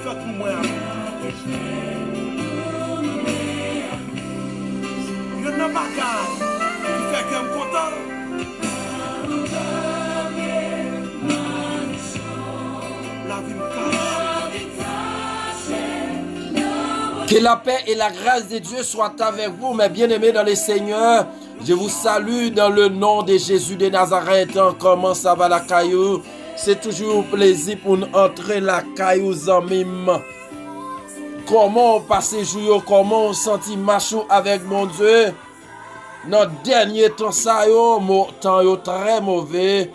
fait pour moi. Il y a un bagage qui fait que je suis content. La vie me cache. Que la paix et la grâce de Dieu soient avec vous, mes bien-aimés dans le Seigneur. Je vous salue dans le nom de Jésus de Nazareth. Comment ça va la caillou? C'est toujours un plaisir pour nous entrer la caillou zamim. Comment on passe jour, comment on sentit macho avec mon Dieu. Notre dernier temps ça temps yo très mauvais.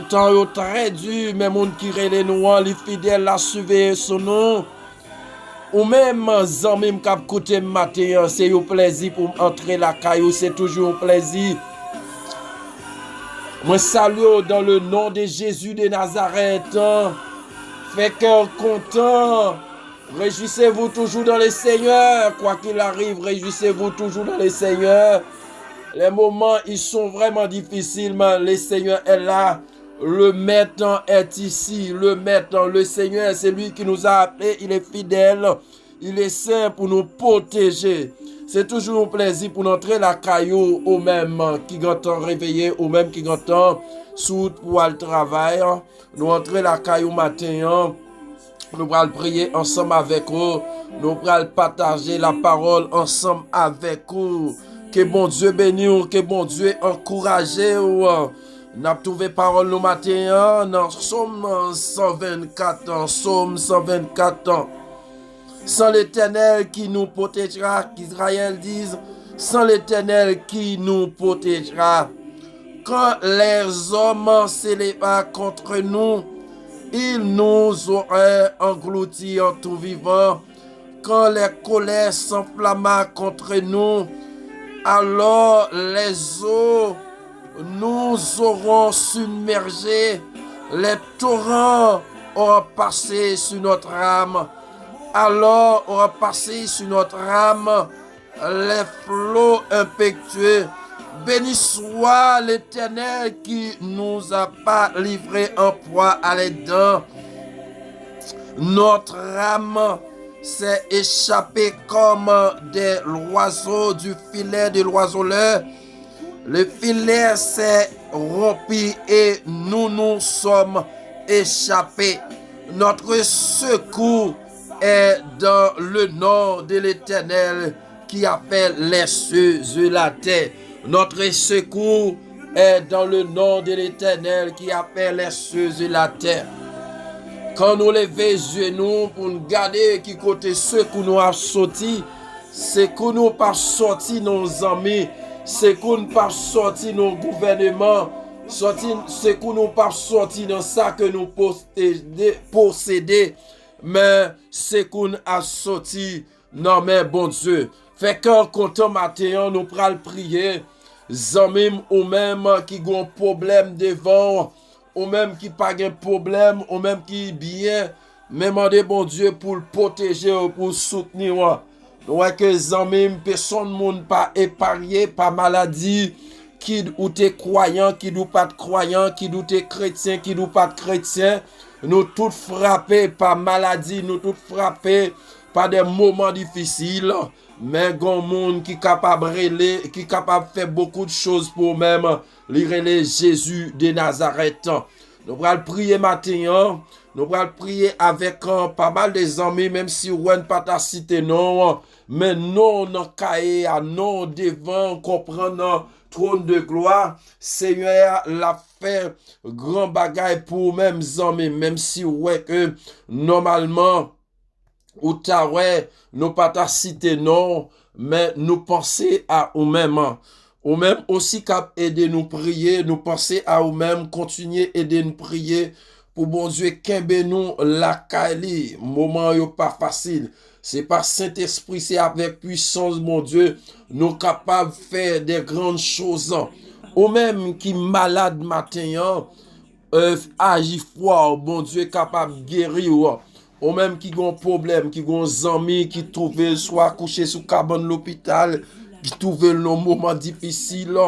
Temps yo très dur, mais moun qui relè nous, les fidèles la suivre son nom. Ou même zanmim k'ap koute matin, c'est un plaisir pour entrer la caillou, c'est toujours un plaisir. Moi salue dans le nom de Jésus de Nazareth. Fait cœur content. Réjouissez-vous toujours dans le Seigneur. Quoi qu'il arrive, réjouissez-vous toujours dans le Seigneur. Les moments, ils sont vraiment difficiles, mais le Seigneur est là. Le Maître est ici. Le Maître, le Seigneur, c'est lui qui nous a appelés. Il est fidèle. Il est saint pour nous protéger. C'est toujours un plaisir pour entrer la caillou au même qui entend réveiller, au même qui entend sous pour le travail. Nous entrer la caillou matin. Nous allons prier ensemble avec vous. Nous allons partager la parole ensemble avec vous. Que bon Dieu bénisse, que bon Dieu encourage. Nous avons trouvé parole le matin dans Psaume 124 ans. Psaume 124 ans. Sans l'Éternel qui nous protégera, qu'Israël dise, sans l'Éternel qui nous protégera. Quand les hommes s'élèvent contre nous, ils nous auraient engloutis en tout vivant. Quand les colères s'enflamment contre nous, alors les eaux nous auront submergés. Les torrents auront passé sur notre âme. Alors aura passé sur notre âme les flots impétueux. Béni soit l'Éternel qui nous a pas livré en proie à les dents. Notre âme s'est échappée comme des oiseaux du filet de l'oiseleur. Le filet s'est rompu et nous nous sommes échappés. Notre secours est dans le nom de l'Éternel qui appelle les cieux et la terre. Notre secours est dans le nom de l'Éternel qui appelle les cieux et la terre. Quand nous levons genoux pour nous garder qui côté secours nous a sorti, c'est que nous pas sorti nos amis, c'est que nous pas sorti nos gouvernements, c'est que nous pas sorti dans ça que nous posséder. Mais c'est qu'on a sorti non mais bon Dieu. Fait qu'en content matin, nous pral prier. Zamim ou même qui ont un problème devant, ou même qui pas un problème, ou même qui bien, mais demandez bon Dieu pour le protéger, pour le soutenir. Nous que zamim, personne monde pas épargné, pas maladie, qui ou t'es croyant, qui ou pas de croyant, qui ou t'es chrétien, qui ou pas de chrétien. Nous tous frappés par maladie, nous tous frappés par des moments difficiles. Mais il y a un monde qui est capable de faire beaucoup de choses pour même lire Jésus de Nazareth. Nous allons prier matin. Nous allons prier avec pas mal de amis, même si on ne pas ta cité non. Mais non, non, cahier, non, devant, comprendre. Trône de gloire, Seigneur l'a fait grand bagaille pour même amis, même si ouais que normalement ou ta ouais nous pas ta cité non, mais nous penser à nous-mêmes. Ou même aussi cap aider nous prier, nous penser à nous-mêmes, continuer aider nous prier pour bon Dieu kembe nous la kali, moment yo pas facile. C'est par Saint-Esprit, c'est avec puissance, mon Dieu, nous capables de faire des grandes choses. Ou même qui malade matin, agit fort, bon Dieu, capable de guérir. Ou même qui ont un problème, qui ont des amis qui trouvent soit couché sous cabane de l'hôpital, qui trouvent le moment difficile.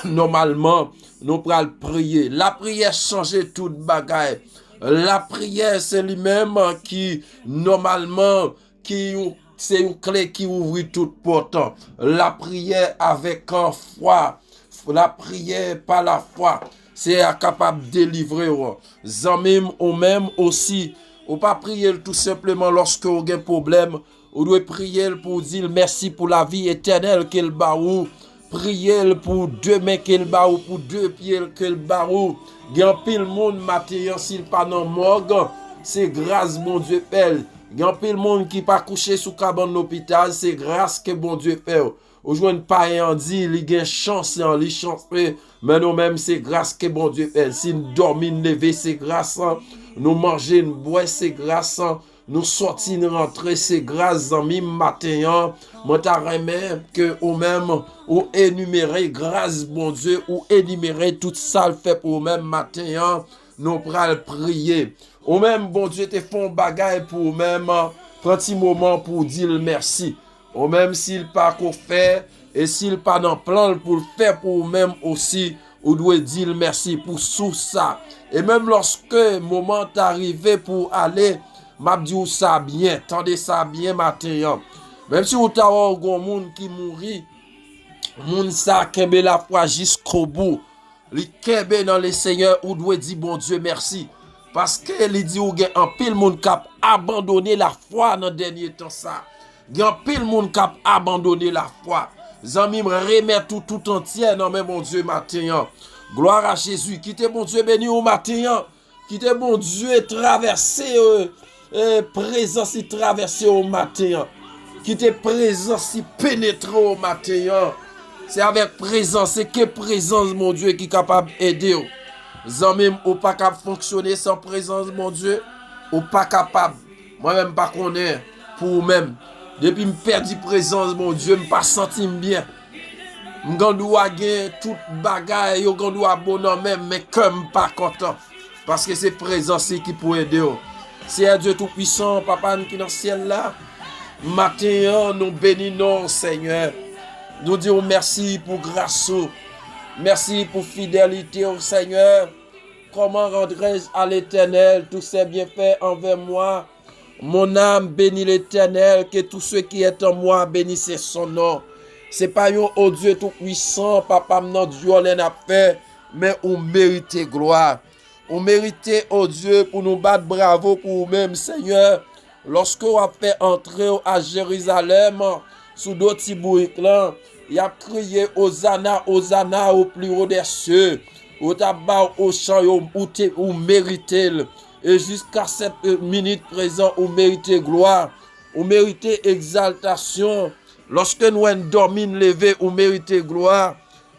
Normalement, nous prenons prier. La prière change toute bagaille. La prière, c'est lui-même qui, normalement, c'est une clé qui ouvre toute porte. La prière avec foi. La prière par la foi, c'est capable de délivrer. Zamim ou même aussi, ou pas prier tout simplement lorsque vous avez un problème. Vous devez prier pour dire merci pour la vie éternelle qu'il baou. Priez pour deux mains qu'il baou, pour deux pieds qu'il baou. Gan pile monde matin s'il pas dans morgue, c'est grâce bon Dieu fait. Gan pile monde qui pas couché sous cabane l'hôpital, c'est grâce que bon Dieu fait. Aujourd'hui pas en dit, il gagne chance en li chance mais nous même c'est grâce que bon Dieu fait. Si nous dormons lever c'est grâce, nous manger nous boire c'est grâce, nous sortir nous rentrer c'est grâce en mi matin. Moi t'a remet que ou même ou énumérer grâce bon Dieu ou énumérer tout ça le fait pour même matin nous pral prier. Ou même bon Dieu te font bagaille pour même prendre un moment pour dire merci. Ou même s'il pas qu'on fait et s'il pas dans plan pour le faire pour même aussi, ou doit dire merci pour tout ça. Et même lorsque moment arrivé pour aller, m'a dit ça bien, tendez ça bien matin. Même si vous avez un monde qui mourit, moun sa kembe la foi jusqu'au bout. Li kembe dans le Seigneur ou doit dire bon Dieu merci. Parce que li dit ou gen en pile moun kap abandonner la foi dans dernier temps ça. Gen pile moun kap abandonner la foi. Zami me remet tout entier dans même mon Dieu matin. Gloire à Jésus. Quittez mon Dieu béni au matin. Quittez mon Dieu traverser présence traverser au matin. Quittez présence pénétrer au matin. C'est avec présence, c'est que présence mon Dieu qui est capable d'aider. Zami ou pas capable fonctionner sans présence mon Dieu, ou pas capable. Moi-même pas connaître pour même. Depuis me perdu présence mon Dieu, me pas senti bien. M'gandou gen tout bagay, yo gandou bonhomme même mais comme pas content parce que c'est présence qui peut aider. C'est un Dieu tout puissant, papa qui dans le ciel là. Matin nous bénissons Seigneur. Nous disons merci pour grâce. Merci pour fidélité au Seigneur. Comment rendrai-je à l'Éternel tous ses bienfaits envers moi? Mon âme bénit l'Éternel, que tout ce qui est en moi bénisse son nom. C'est pas un oh Dieu tout puissant, papa non Dieu on a fait, mais on mérite gloire. On mérite oh Dieu pour nous battre bravo pour nous-mêmes Seigneur. Lorsque on a fait entrer à Jérusalem sous d'autres bourriques là, il a crié Hosanna, Hosanna au plus haut des cieux. Au tabac au champ ou méritez. Et jusqu'à cette minute présente, on mérite gloire, on mérite exaltation. Lorsque nous dormons levé, on mérite gloire.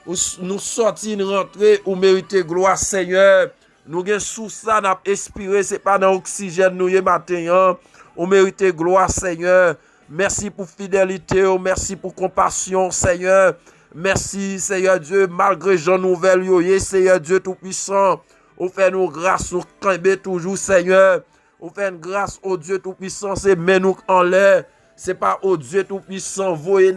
Nous sortis, nous rentrer, on mérite gloire, Seigneur. Nous avons sous ça, nous avons expiré, ce n'est pas dans l'oxygène, nous y matin. On mérite gloire, Seigneur. Merci pour fidélité, merci pour compassion, Seigneur. Merci, Seigneur Dieu, malgré Jean Nouvelle, Seigneur Dieu Tout-Puissant. On fait nous grâce, nous camber toujours, Seigneur. On fait une grâce au Dieu Tout-Puissant, c'est mais nous en l'air. C'est pas au Dieu Tout-Puissant, voyez,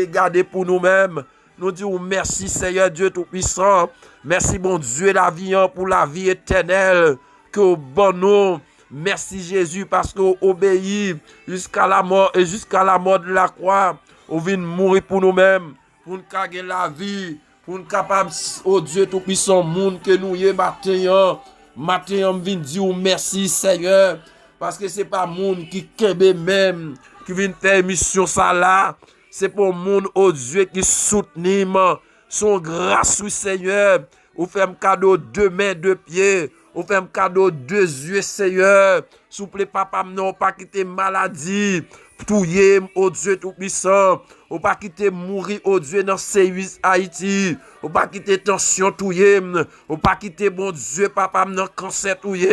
garder pour nous-mêmes. Nous disons merci, Seigneur Dieu Tout-Puissant. Merci, bon Dieu, la vie, pour la vie éternelle. Que bon nous. Merci, Jésus, parce qu'on obéit jusqu'à la mort et jusqu'à la mort de la croix. On vient mourir pour nous-mêmes, pour nous gagner la vie. Pour nous capables, oh Dieu Tout-Puissant, monde que nous y matin, on vient dire merci Seigneur, parce que c'est pas monde qui kembe même, qui vient faire mission ça là, c'est pour monde, oh Dieu, qui soutient son grâce au Seigneur, ou fait un cadeau 2 mains, 2 pieds, ou fait un cadeau 2 yeux Seigneur, souple papa, non pas quitter maladie, touye, oh Dieu Tout-Puissant, ou pas quitter mourir, oh Dieu, dans C8 Haïti, ou pas quitter tension touye, ou pas quitter bon Dieu, papa, dans cancer touye,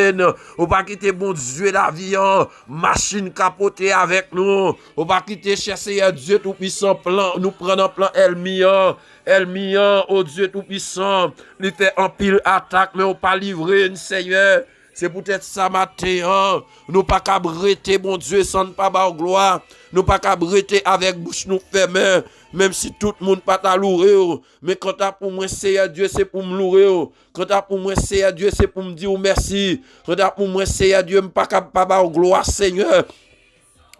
ou pas quitter bon Dieu, l'avion, machine capotée avec nous, ou pas quitter chercher Dieu Tout-Puissant, plan, nous prenons plan Elmian, oh Dieu Tout-Puissant, lui fait en pile attaque, mais on pas livrer, Seigneur. C'est peut-être ça matin, nous pas qu'à brêter, bon Dieu, sans pas avoir gloire. Nous pas qu'à brêter avec bouche nous fermée, même si tout le monde pas t'a louer. Mais quand t'as pour moi, Seigneur Dieu, c'est pour me louer. Quand t'as pour moi, Seigneur Dieu, c'est pour me dire merci. Quand t'as pour moi, Seigneur Dieu, je pas qu'à pas avoir gloire, Seigneur.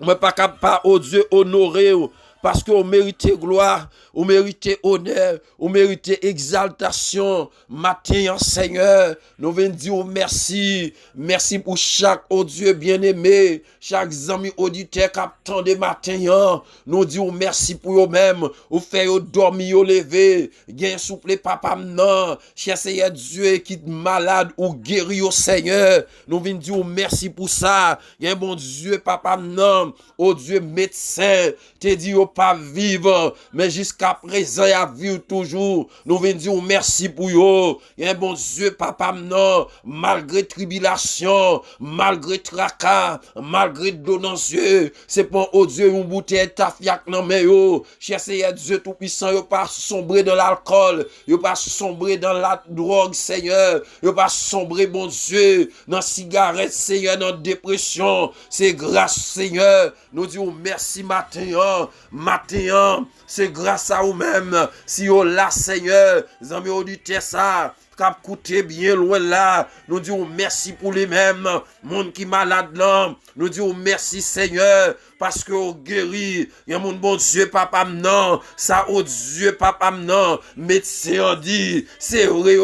Je pas qu'à pas, oh Dieu, honorer. Parce que vous méritez gloire, vous méritez honneur, vous méritez exaltation. Matin, Seigneur, nous venons dire merci. Merci pour chaque, oh Dieu bien-aimé, chaque ami auditeur qui attend des matins. Nous disons merci pour eux-mêmes. Vous faites dormir, vous lever. Gain souple, papa, non. Cher Seigneur Dieu qui est malade ou guéri au Seigneur. Nous venons dire merci pour ça. Gain bon Dieu, papa, non. Oh Dieu, médecin, te dit pas vivre, mais jusqu'à présent, il a vu toujours. Nous venons dire merci pour eux. Il y a un bon Dieu, papa, non, malgré tribulation, malgré tracas, malgré donatieux, c'est pour oh Dieu, une bouteille tafiak non mais yo. Cher Seigneur Dieu tout-puissant, yo pas sombré dans l'alcool, yo pas sombré dans la drogue, Seigneur, yo pas sombré, bon Dieu, dans cigarette, Seigneur, dans dépression. C'est grâce, Seigneur. Nous disons merci matin, c'est grâce à vous-même. Si vous là, Seigneur, les amis auditeurs, ça, cap coûté bien loin là. Nous disons merci pour les mêmes. Monde qui malade là. Nous disons merci, Seigneur, parce que vous guéri. Il y a mon bon Dieu, papa, non. Ça, oh Dieu, papa, non. Médecin dit, c'est vrai,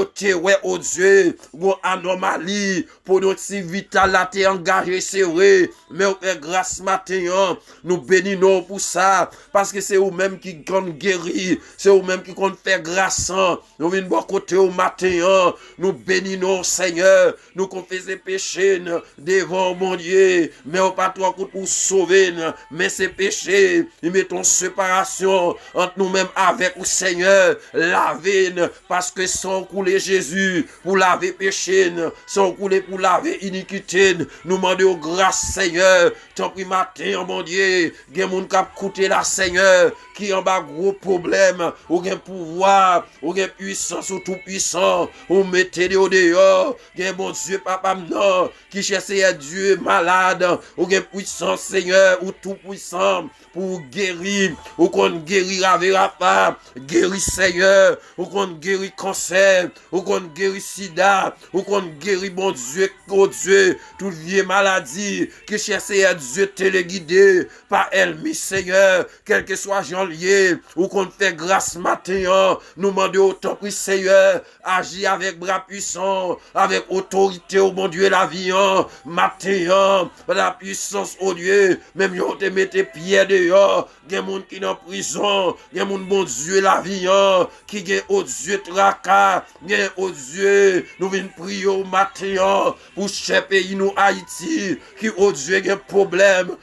oh Dieu, bon anomalie, pour notre si vital là, t'es engagé, c'est vrai. Mais grâce matin, nous bénissons pour ça, parce que c'est vous-même qui compte guérir, c'est vous-même qui compte faire grâce. Nous venons de côté au matin, nous bénissons, Seigneur, nous confessons péchés devant mon Dieu, mais au pas trop pour sauver, mais ces péchés, nous mettons séparation entre nous-mêmes avec le Seigneur, laver, parce que sans couler Jésus, pour laver péché, sans couler pour laver iniquité, nous demandons grâce, Seigneur, tant pis matin, mon Dieu, il y a des gens qui ont coûté la Seigneur, qui ont un gros problème, ou un pouvoir, ou une puissance, ou tout puissant, ou mettez-les au dehors, il y a bon Dieu, papa, non, qui cherche Dieu malade, ou une puissance, Seigneur, ou tout puissant, pour guérir, ou qu'on guérit avec la femme, guérir, Seigneur, ou qu'on guérit cancer, ou qu'on guérit sida, ou qu'on guérit, bon Dieu, oh Dieu, toute vieille maladie, qui cherche Dieu téléguidé par elle-même, Seigneur, quel que soit janvier, ou qu'on fait grâce matin, nous demandons autant que Seigneur, agis avec bras puissants, avec autorité, au bon Dieu, la vie, matin, la puissance, au Dieu, même yo te mette pied dehors, gen moun qui dans prison, gen moun bon Dieu, la vie, qui gen au Dieu tracas, gen au Dieu, nous venons prier au matin, pour chaque pays, nous Haïti, qui au Dieu gen problème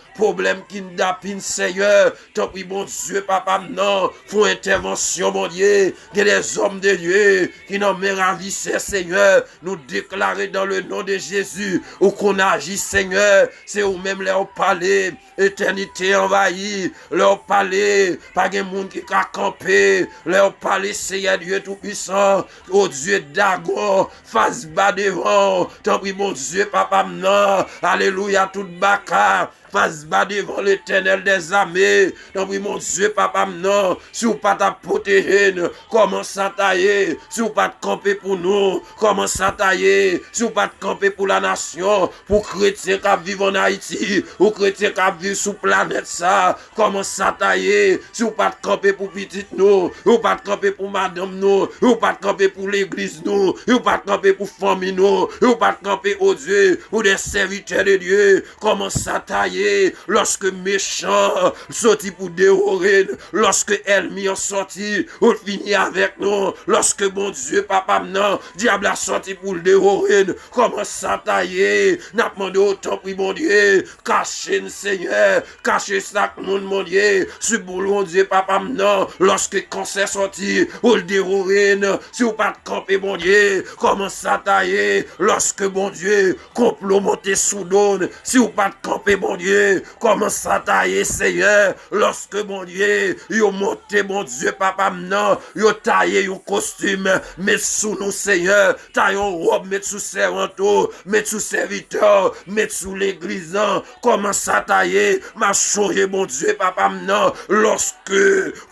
qui nous dapine, Seigneur, tant pis, bon Dieu, papa, non, font intervention, mon Dieu, que les hommes de Dieu, qui n'ont pas ravissé, Seigneur, nous déclarer dans le nom de Jésus, ou qu'on agit, Seigneur, c'est vous-même leur parler, éternité envahie, leur parler, pas de monde qui a campé, leur parler, Seigneur Dieu tout-puissant, oh Dieu Dagon, face bas devant, tant pis, mon Dieu, papa, non, alléluia, tout baka, face bas devant l'Éternel des armées. Donc oui, mon Dieu, papa, non, si vous pas ta protéger, comment ça tailler, si vous pas te camper pour nous, comment ça tailler, si vous pas te camper pour la nation, pour chrétiens qui vivent en Haïti, ou chrétiens qui vivent sur planète ça, comment ça tailler, si vous pas te camper pour petite nous, ou pas te camper pour madame nous, ou pas te camper pour l'église nous, ou pas te camper pour famille nous, ou pas te camper au Dieu, ou des serviteurs de Dieu, comment ça tailler, lorsque méchant sorti pour dévorer, lorsque ennemi a sorti ou fini avec nous, lorsque bon Dieu papa non, diable a sorti pour le dévorer, comment ça tailler, n'a demandé autant prix bon Dieu, cachez Seigneur, cachez ça mon Dieu, sur bon Dieu papa non, lorsque cancer sorti ou le dévorer, si vous pas de camper bon Dieu, comment ça tailler, lorsque bon Dieu complot monté sous donne, si vous pas de camper bon Dieu, Dieu, commence à tailler, Seigneur, lorsque, mon Dieu, yo monté, mon Dieu, papa, non, yo taillé un costume, met sous nous, Seigneur, taille un robe, met sous servanteau, met sous serviteur, met sous l'église, commence à tailler, m'a changé, mon Dieu, papa, non, lorsque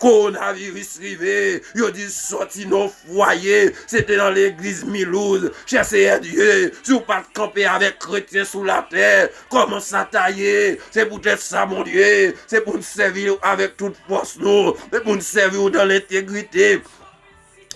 coronavirus arrivé, yo dit sorti nos foyers, c'était dans l'église Milouz, cher Seigneur Dieu, si vous pas camper avec chrétiens sous la terre, commence à tailler, c'est peut-être ça, mon Dieu, c'est pour nous servir avec toute force, nous, c'est pour nous servir dans l'intégrité.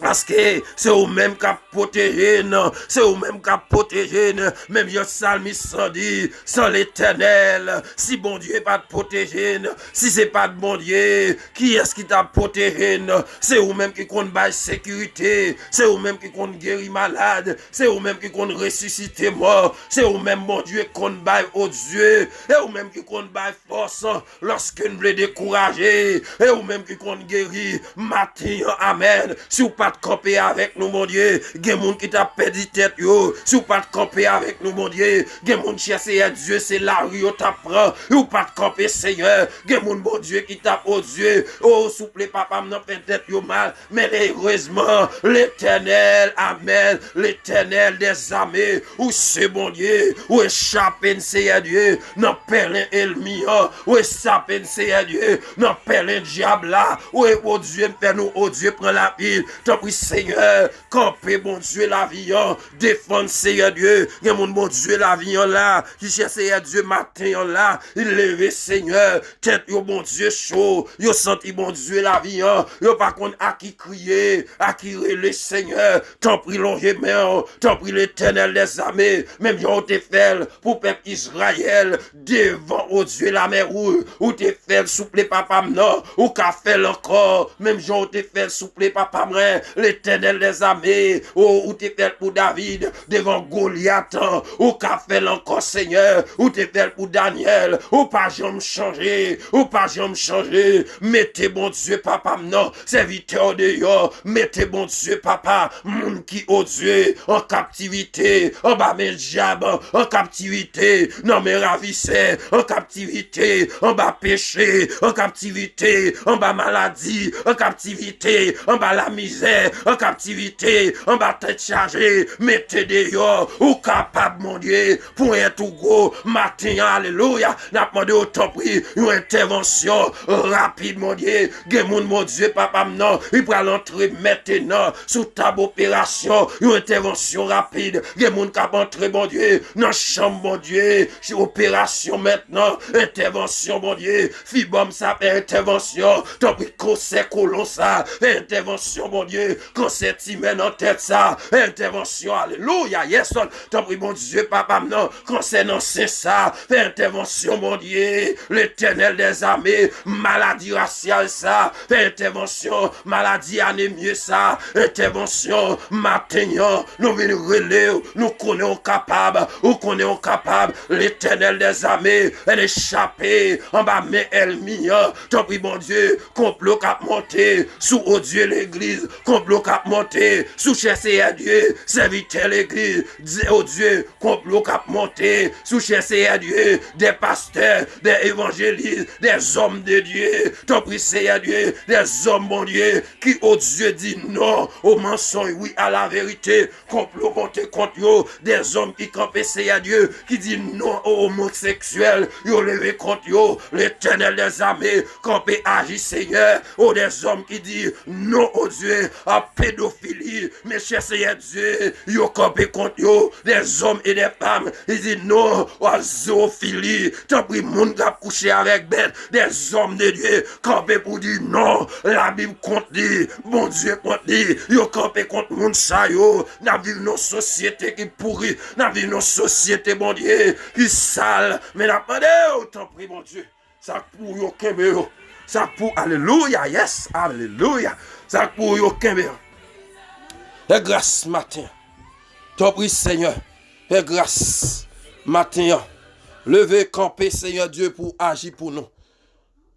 Parce que c'est eux-mêmes qui protégent, c'est eux-mêmes qui protégent, même le psalmiste dit, sans l'éternel, si bon Dieu n'est pas protégé, si c'est pas de bon Dieu, qui est-ce qui t'a protégé? C'est eux-mêmes qui comptent la sécurité, c'est eux-mêmes qui comptent guérir malade, c'est eux-mêmes qui comptent ressusciter mort, c'est eux-mêmes, mon Dieu, qui comptent aux Dieu, et eux-mêmes qui comptent force lorsque nous voulons décourager, et eux-mêmes qui comptent guérir, matin, amen, si vous pas de camper avec nous, mon Dieu, gen moun qui t'a perdu tête yo, si vous pas de camper avec nous, mon Dieu, gen moun chercher Dieu, c'est la rue yo t'apprend, ou pas de camper, Seigneur, gen moun, bon Dieu, qui tape au Dieu, oh, souple, papa, m'en fait tête yo mal, mais heureusement, l'éternel, amen, l'éternel des armées, ou c'est bon Dieu, ou échappé, Seigneur Dieu, non perlin ennemi, ou échappé, Seigneur Dieu, non perlin diable là, ou oh Dieu, fait nous, oh Dieu, prend la ville, oui, Seigneur, campez, bon Dieu, la vie, défendre, Seigneur Dieu, il y a mon bon Dieu, la vie, là, qui cherche, Seigneur Dieu, matin, là, il lève, Seigneur, tête, yo, bon Dieu, chaud, yo, senti, bon Dieu, la vie, yo, par contre, à qui crier, à qui le Seigneur, t'en prie, l'ongément, t'en prie, l'éternel des armées, même yo, t'es fait, pour peuple Israël, devant, oh Dieu, la mer rouge, ou t'es fait, souple, papa, non, ou qu'a fait encore, même yo, t'es fait, souple, papa, moi, l'éternel des armées, oh, où t'es fait pour David, devant Goliath, ou qu'a fait encore Seigneur, où t'es fait pour Daniel, ou pas jamais changer, ou pas jamais changer, mettez bon Dieu, papa, non, serviteur de yo, mettez bon Dieu, papa, moun qui, oh Dieu, en captivité, en bas mes diables, en captivité, non mes ravisseurs, en captivité, en bas péché, en captivité, en bas maladie, en captivité, en bas la misère, en captivité, en bas tête chargée, mettez dehors, ou capable, mon Dieu, pour un tout gros matin, alléluia, n'a demandé au temps pris, une intervention rapide, mon Dieu, Gemoun, mon Dieu, papa, non, il va l'entrer maintenant, sous table opération, une intervention rapide, Gemoun, cap entrer, mon Dieu, dans chambre, mon Dieu, opération maintenant, intervention, mon Dieu, fibom, ça fait intervention, tant pis, conseil, colon, ça, intervention, mon Dieu, conseil, timène en tête, ça, intervention, alléluia, yes, tant pis, mon Dieu, papa, non, conseil, non, c'est ça, intervention, mon Dieu, l'éternel des armées, maladie raciale, ça, intervention, maladie anémie, ça, intervention, matin, nous venons relais, nous connaissons capable, nous connaissons capable, l'éternel des armées, elle échappée, en bas, mais elle mie, tant pis, mon Dieu, complot cap monter, sous au Dieu l'église, complot cap monter, sous chercher à Dieu, serviteur l'église, oh Dieu, complot cap monter, sous chercher à Dieu, des pasteurs, des évangélistes, des hommes de Dieu, tant pis, Seigneur Dieu, des hommes, mon Dieu, qui, oh Dieu, dit non au mensonge, oui, à la vérité, complot monter contre eux, des hommes qui campent, Seigneur Dieu, qui dit non aux homosexuels, yo levé contre eux, l'éternel des armées, campé, agit, Seigneur, oh, des hommes qui disent non, oh Dieu, à pédophilie, mes chers Seigneur Dieu, yo campé contre eux, des hommes et des femmes, ils disent non, à zoophilie, tant pis, moun qui a couché avec bête, des hommes de Dieu, campé pour dire non, la Bible compte dit, mon Dieu compte dit, yo campé contre moun sa yo, n'a vu nos sociétés qui pourrit, n'a vu nos sociétés, mon Dieu, qui sale, mais n'a pas de, tant pis, mon Dieu, ça pour yo kembe yo, ça pour, alléluia, yes, alléluia, ça pour yo kembe yo, et grâce matin, tant pis, Seigneur, et grâce matin, levez, camper, Seigneur Dieu, pour agir pour nous.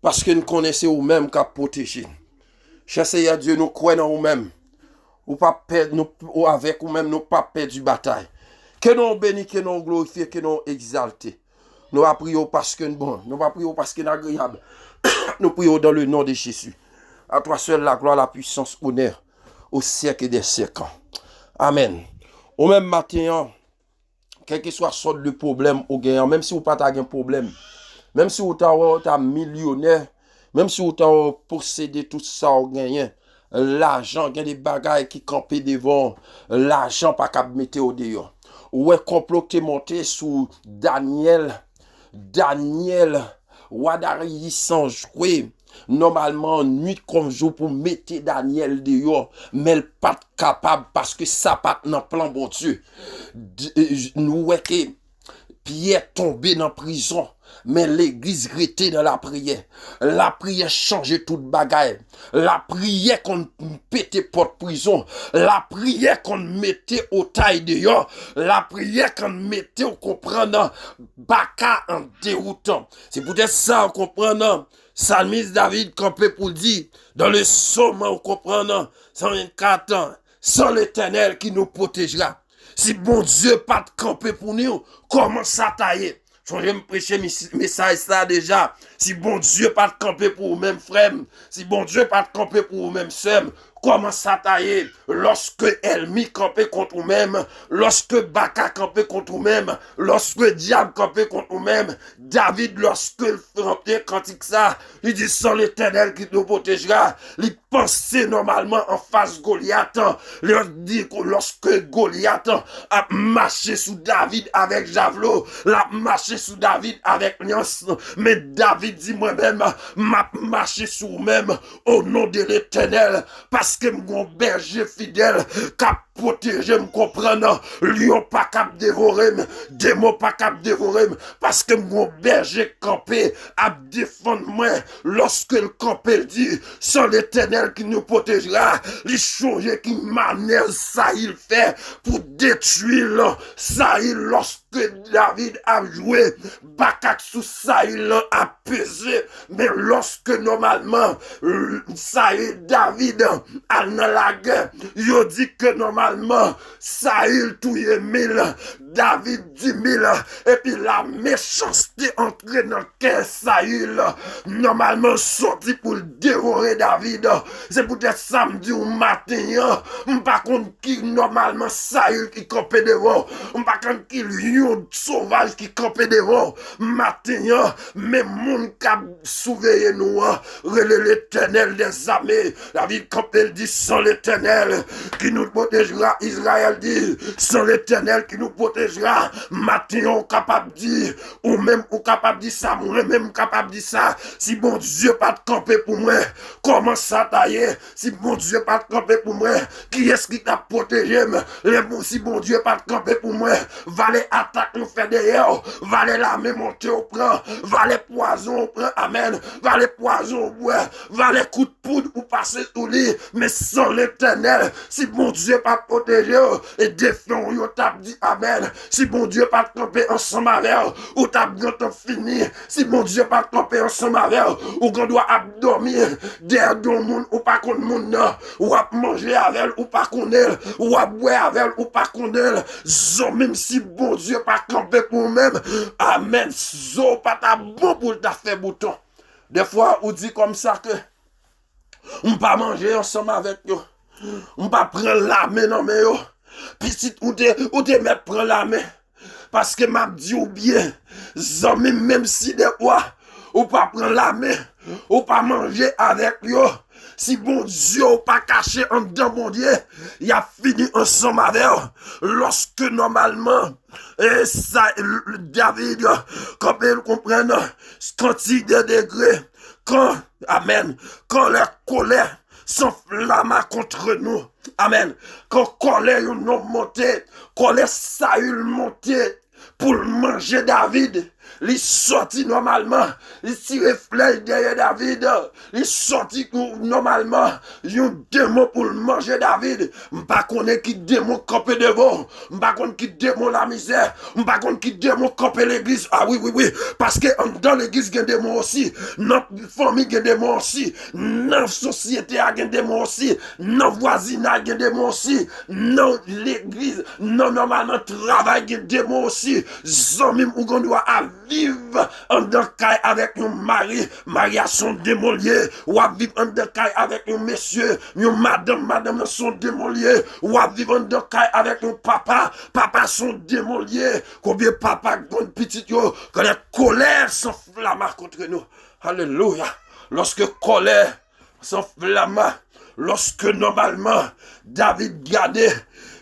Parce que nous connaissons nous-mêmes qu'à protéger. Cher Seigneur Dieu, nous croyons en nous-mêmes. Ou pas perdre, ou avec nous-mêmes, nous pas perdre du bataille. Que nous bénis, que nous glorifions, que nous exaltés. Nous va prier parce que nous bon. Nous va prier parce que nous agréable. Nous prions dans le nom de Jésus. À toi seul la gloire, la puissance, honneur, au siècle des siècles. Amen. Au même matin, quel que soit sorte de problème au gagnant, même si vous pas un problème, même si vous êtes millionnaire, même si vous possédez tout ça au gagnant, l'argent, il y a des bagailles qui campent devant, l'argent pas qu'à mettre au dehors. Ou est complot qui est monté sous Daniel, Wadari sans jouer. Normalement, nuit comme jour pour mettre Daniel dehors, mais elle pas capable parce que ça pas dans plan bon Dieu. Nous que Pierre tombé dans prison, mais l'église était dans la prière. La prière changeait toute bagaille. La prière qu'on pétait porte prison. La prière qu'on mettait au taille dehors. La prière qu'on mettait au comprenant baka en déroutant. C'est peut-être ça en comprenant. Salmis David campé pour dire dans le psaume en comprenant 124 ans, sans l'Éternel qui nous protégera. Si bon Dieu pas de camper pour nous, comment ça tailler? Je vais me prêcher message ça déjà. Si bon Dieu pas de camper pour vous-même frère, si bon Dieu pas de camper pour vous-même sœur, comment ça tailler? Lorsque ennemi campé contre vous-même, lorsque Baka campé contre vous-même, lorsque diable campé contre vous-même, David lorsque il fait cantique ça, il dit sans l'Éternel qui nous protégera, il pensait normalement en face Goliath, il dit que lorsque Goliath a marché sous David avec javelot, l'a marché sous David avec lance, mais David dit moi-même, m'a marché sous vous-même au nom de l'Éternel, parce que mon berger fidèle cap protéger me comprendre lion pas cap dévorer démon pas cap dévorer parce que mon berger campé a défendre moi lorsque le campé dit sans l'Éternel qui nous protégera les choses qui manèrent ça il fait pour détruire ça il lorsque David a joué Bakak sous ça il a pesé mais lorsque normalement ça David a dans la guerre il dit que normalement Saül touye 1000 David 10 000 et puis la méchanceté entrée dans le cœur Saül normalement sorti pour dévorer David c'est peut-être samedi ou matin par contre qui normalement Saül qui campait devant par contre qui lion sauvage qui campait devant matin mais monde qui a surveillé nous l'Éternel des armées David campait dit sans l'Éternel qui nous protégera Israël dit sans l'Éternel qui nous protégera matin on capable dire ou même on capable dire ça moi même capable dire ça si bon Dieu pas de camper pour moi comment ça tailler si bon Dieu pas de camper pour moi qui est-ce qui t'a protégé si bon Dieu pas de camper pour moi va les attaques nous fait derrière va les l'armée monter au prend va les poisons au prend amen va les poisons au bois va les coups de poudre ou passer sous lit mais sans l'Éternel si bon Dieu pas protéger et défend yo t'a dit amen si bon Dieu pas camper ensemble avec ou t'a bientôt fini si bon Dieu pas camper ensemble avec ou qu'on doit dormir derrière don monde ou pas contre monde ou à manger avec ou pas connaître ou à boire avec ou pas connaître même si bon Dieu pas camper pour même amen zo pas ta bon pour ta faire bouton des fois on dit comme ça que on pas manger ensemble avec yo on pas prendre la main non mais yo petit ou te mettre prendre la main parce que m'a dit ou bien zami même si des fois ou pas prendre la main ou pas manger avec yo si bon Dieu ou pas caché en dedans bon Dieu il a fini ensemble avec lorsque normalement et ça David quand il comprend quand il de degré quand amen quand la colère s'enflamma contre nous amen quand colère nous monté colère Saül monté pour manger David il sorti normalement il tire flèche derrière David il sorti normalement un démon pour manger David m'pas connaît qui démon camper devant m'pas connaît qui démon la misère m'pas connaît qui démon camper l'église ah oui parce que dans l'église il y a des démons aussi dans famille il y a des démons aussi dans société il y a des démons aussi dans voisinage il y a des démons aussi dans l'église non normalement travail il y a des démons aussi zomim ou qu'on doit vivre en caille avec un mari, Maria son démolier, ou à vivre en caille avec un monsieur, un madame son démolier, ou à vivre en caille avec un papa son démolier, combien papa bon petit yo, quand la colère s'enflamme contre nous. Alléluia. Lorsque colère s'enflamme, lorsque normalement David gardait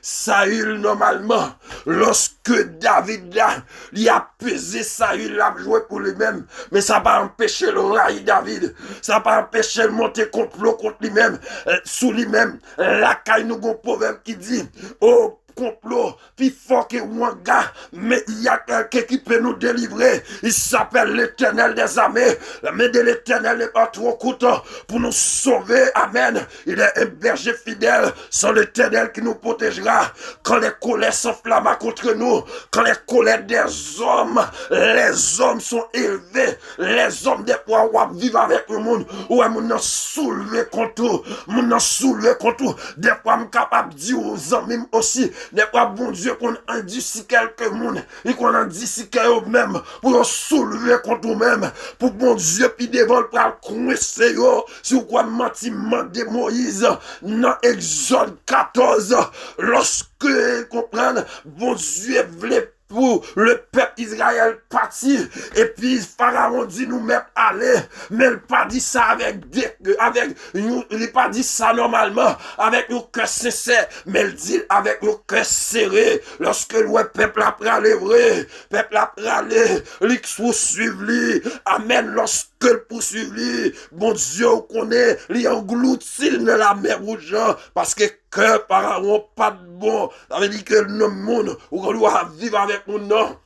Saül normalement, lorsque David là, il a pesé Saül, il a joué pour lui-même, mais ça n'a pas empêché le rail David, ça n'a pas empêché le monter complot contre lui-même, sous lui-même, la caille nous un proverbe qui dit, oh, complot, puis fort que Wanga, mais il y a quelqu'un qui peut nous délivrer. Il s'appelle l'Éternel des armées. La main de l'Éternel n'est pas trop courte pour nous sauver. Amen. Il est un berger fidèle. C'est l'Éternel qui nous protégera. Quand les colères s'enflamment contre nous, quand les colères des hommes, les hommes sont élevés. Les hommes des fois vivent avec le monde. Ou est mon soulevé contre tout. Mon soulevé contre tout. Des fois, je suis capable de dire aux hommes aussi. Des fois, bon Dieu, qu'on a dit si quelques monde, et qu'on a dit si quelques même, pour soulever contre nous-mêmes, pour bon Dieu, puis devant le pral coincer, si vous croyez mentiment de Moïse, dans Exode 14, lorsque, comprendre, bon Dieu voulait pour le peuple Israël parti, et puis Pharaon dit nous mettre aller, mais il pas dit ça il pas dit ça normalement, avec un cœur sincère, mais il dit avec un cœur serré, lorsque le peuple a pralé vrai, peuple a pralé, il poursuit lui, amen, lorsque il poursuit lui, bon Dieu connaît, il engloutit dans la mer rouge, parce que Pharaon pas de bon, ça veut dire que le monde, on doit vivre avec mon nom,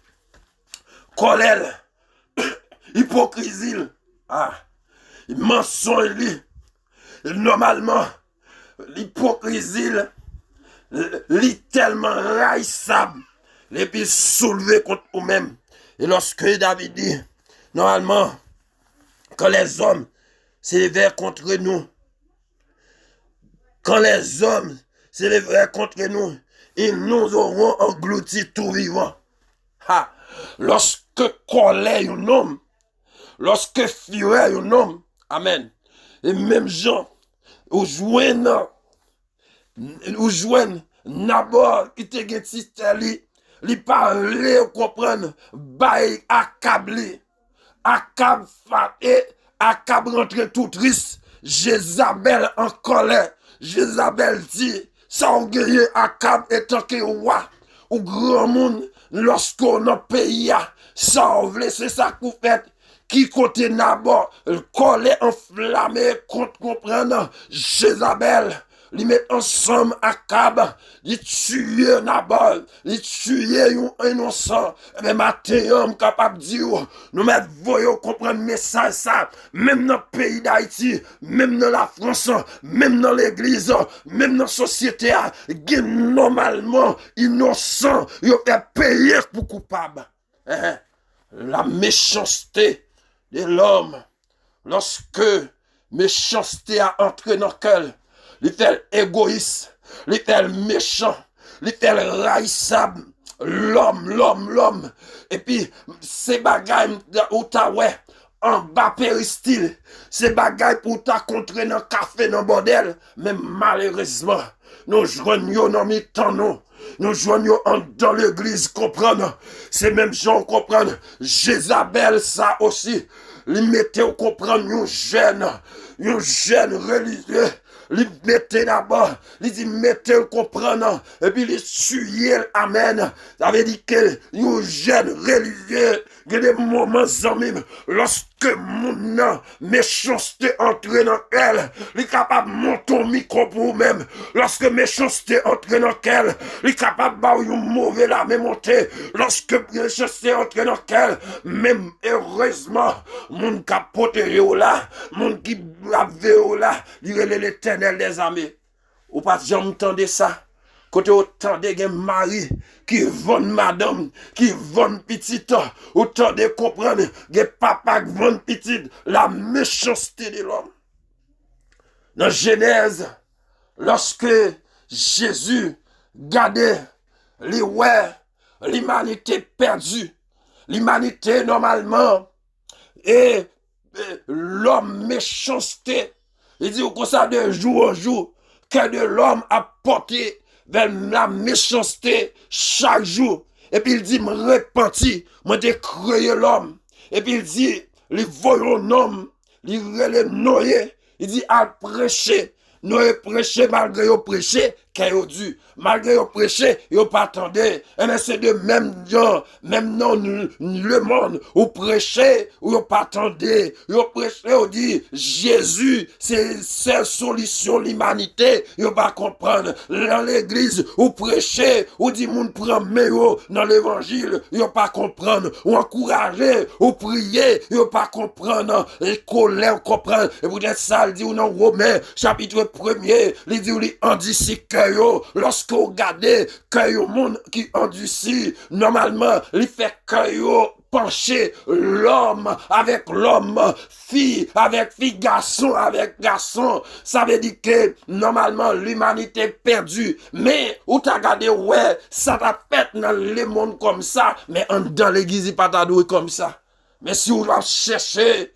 colère, hypocrisie, mensonge, normalement, l'hypocrisie, tellement raissable, et puis soulevé contre nous-mêmes. Et lorsque David dit, normalement, quand les hommes s'élèvent contre nous, quand les hommes s'élèvent contre nous, ils nous auront englouti tout vivant. Lorsque colère un homme, lorsque fureur un homme, amen. Et même gens, ou joignent Nabor qui te gen li parle ou comprendre, bay accablé, accable faté, accable rentre tout triste, Jézabel en colère, Jézabel dit, ça orgueille accable étant que roi, ou grand monde, lorsqu'on a pays, ça vle, c'est ça qu'on fait, qui côté Nabor, colère enflammé contre comprendre, Jézabel, li met ensemble Akab, li tue Nabal, li tue un innocent, mais matin, capable de dire, nous mettons voyons comprendre message ça, même dans le pays d'Haïti, même dans la France, même dans l'église, même dans la société, normalement, innocent, il fait payer pour coupable. La méchanceté de l'homme, lorsque méchanceté a entré dans le cœur, il fait égoïste, il fait méchant, il fait raissable, l'homme. Et puis, ces bagailles où t'as en bas péristyle, ces bagailles pour t'as contrer dans le café, dans le bordel, mais malheureusement, nous joignons dans mes temps, nous joignons dans l'église, comprendre, ces mêmes gens comprendre, Jézabel ça aussi, ils mettaient au comprendre, un jeune religieux, il mettait d'abord, il dit mettez le comprendre, et puis il tuait, amen. Ça veut dire que nous jeunes religieux, il y a des moments lorsque mon méchanceté entre dans elle, il est capable de monter au micro pour vous-même. Lorsque méchanceté entre dans elle, il est capable de vous mauvais la même monter. Lorsque méchanceté entre dans elle, même heureusement, mon capote là, mon qui lave là, il est l'Éternel des armées. Ou pas jamais entendre ça? Côté autant de mari qui vend madame, qui vend petite, autant de comprendre que papa qui vend petite, la méchanceté de l'homme. Dans Genèse, lorsque Jésus gardait l'humanité perdue, L'humanité, normalement, et l'homme méchanceté. Il dit comme ça de jour en jour, que de l'homme a porté vers la méchanceté chaque jour. Et puis il dit, me repenti, moi j'ai créé l'homme. Et puis il dit, les voyons l'homme, les relais noyés. Il dit, à prêcher. Noé prêché malgré yo prêché, qu'il a dû. Malgré yo prêché, yo pas attendé. Et bien c'est de même gens, même non le monde, ou prêché, ou yo pas attendé. Yo prêché, ou dit, Jésus, c'est seule solution l'humanité. Yo pas comprendre. Dans l'église, ou prêché, ou dit, moun prend meilleur dans l'évangile. Yo pas comprendre. Ou encourager, ou prier, yo pas comprendre. Et colère, comprendre. Et vous êtes ça, il dit, ou non, Romains, chapitre premier, il dit, il endurci que yo, lorsque vous regardez que yo monde qui endurci, normalement, il fait que yo pencher l'homme avec l'homme, fille avec fille, garçon avec garçon. Ça veut dire que, normalement, l'humanité est perdue. Mais, ou t'as regardé, ouais, ça va fait dans le monde comme ça, mais dans l'église, il pas t'adoué comme ça. Mais si vous cherchez,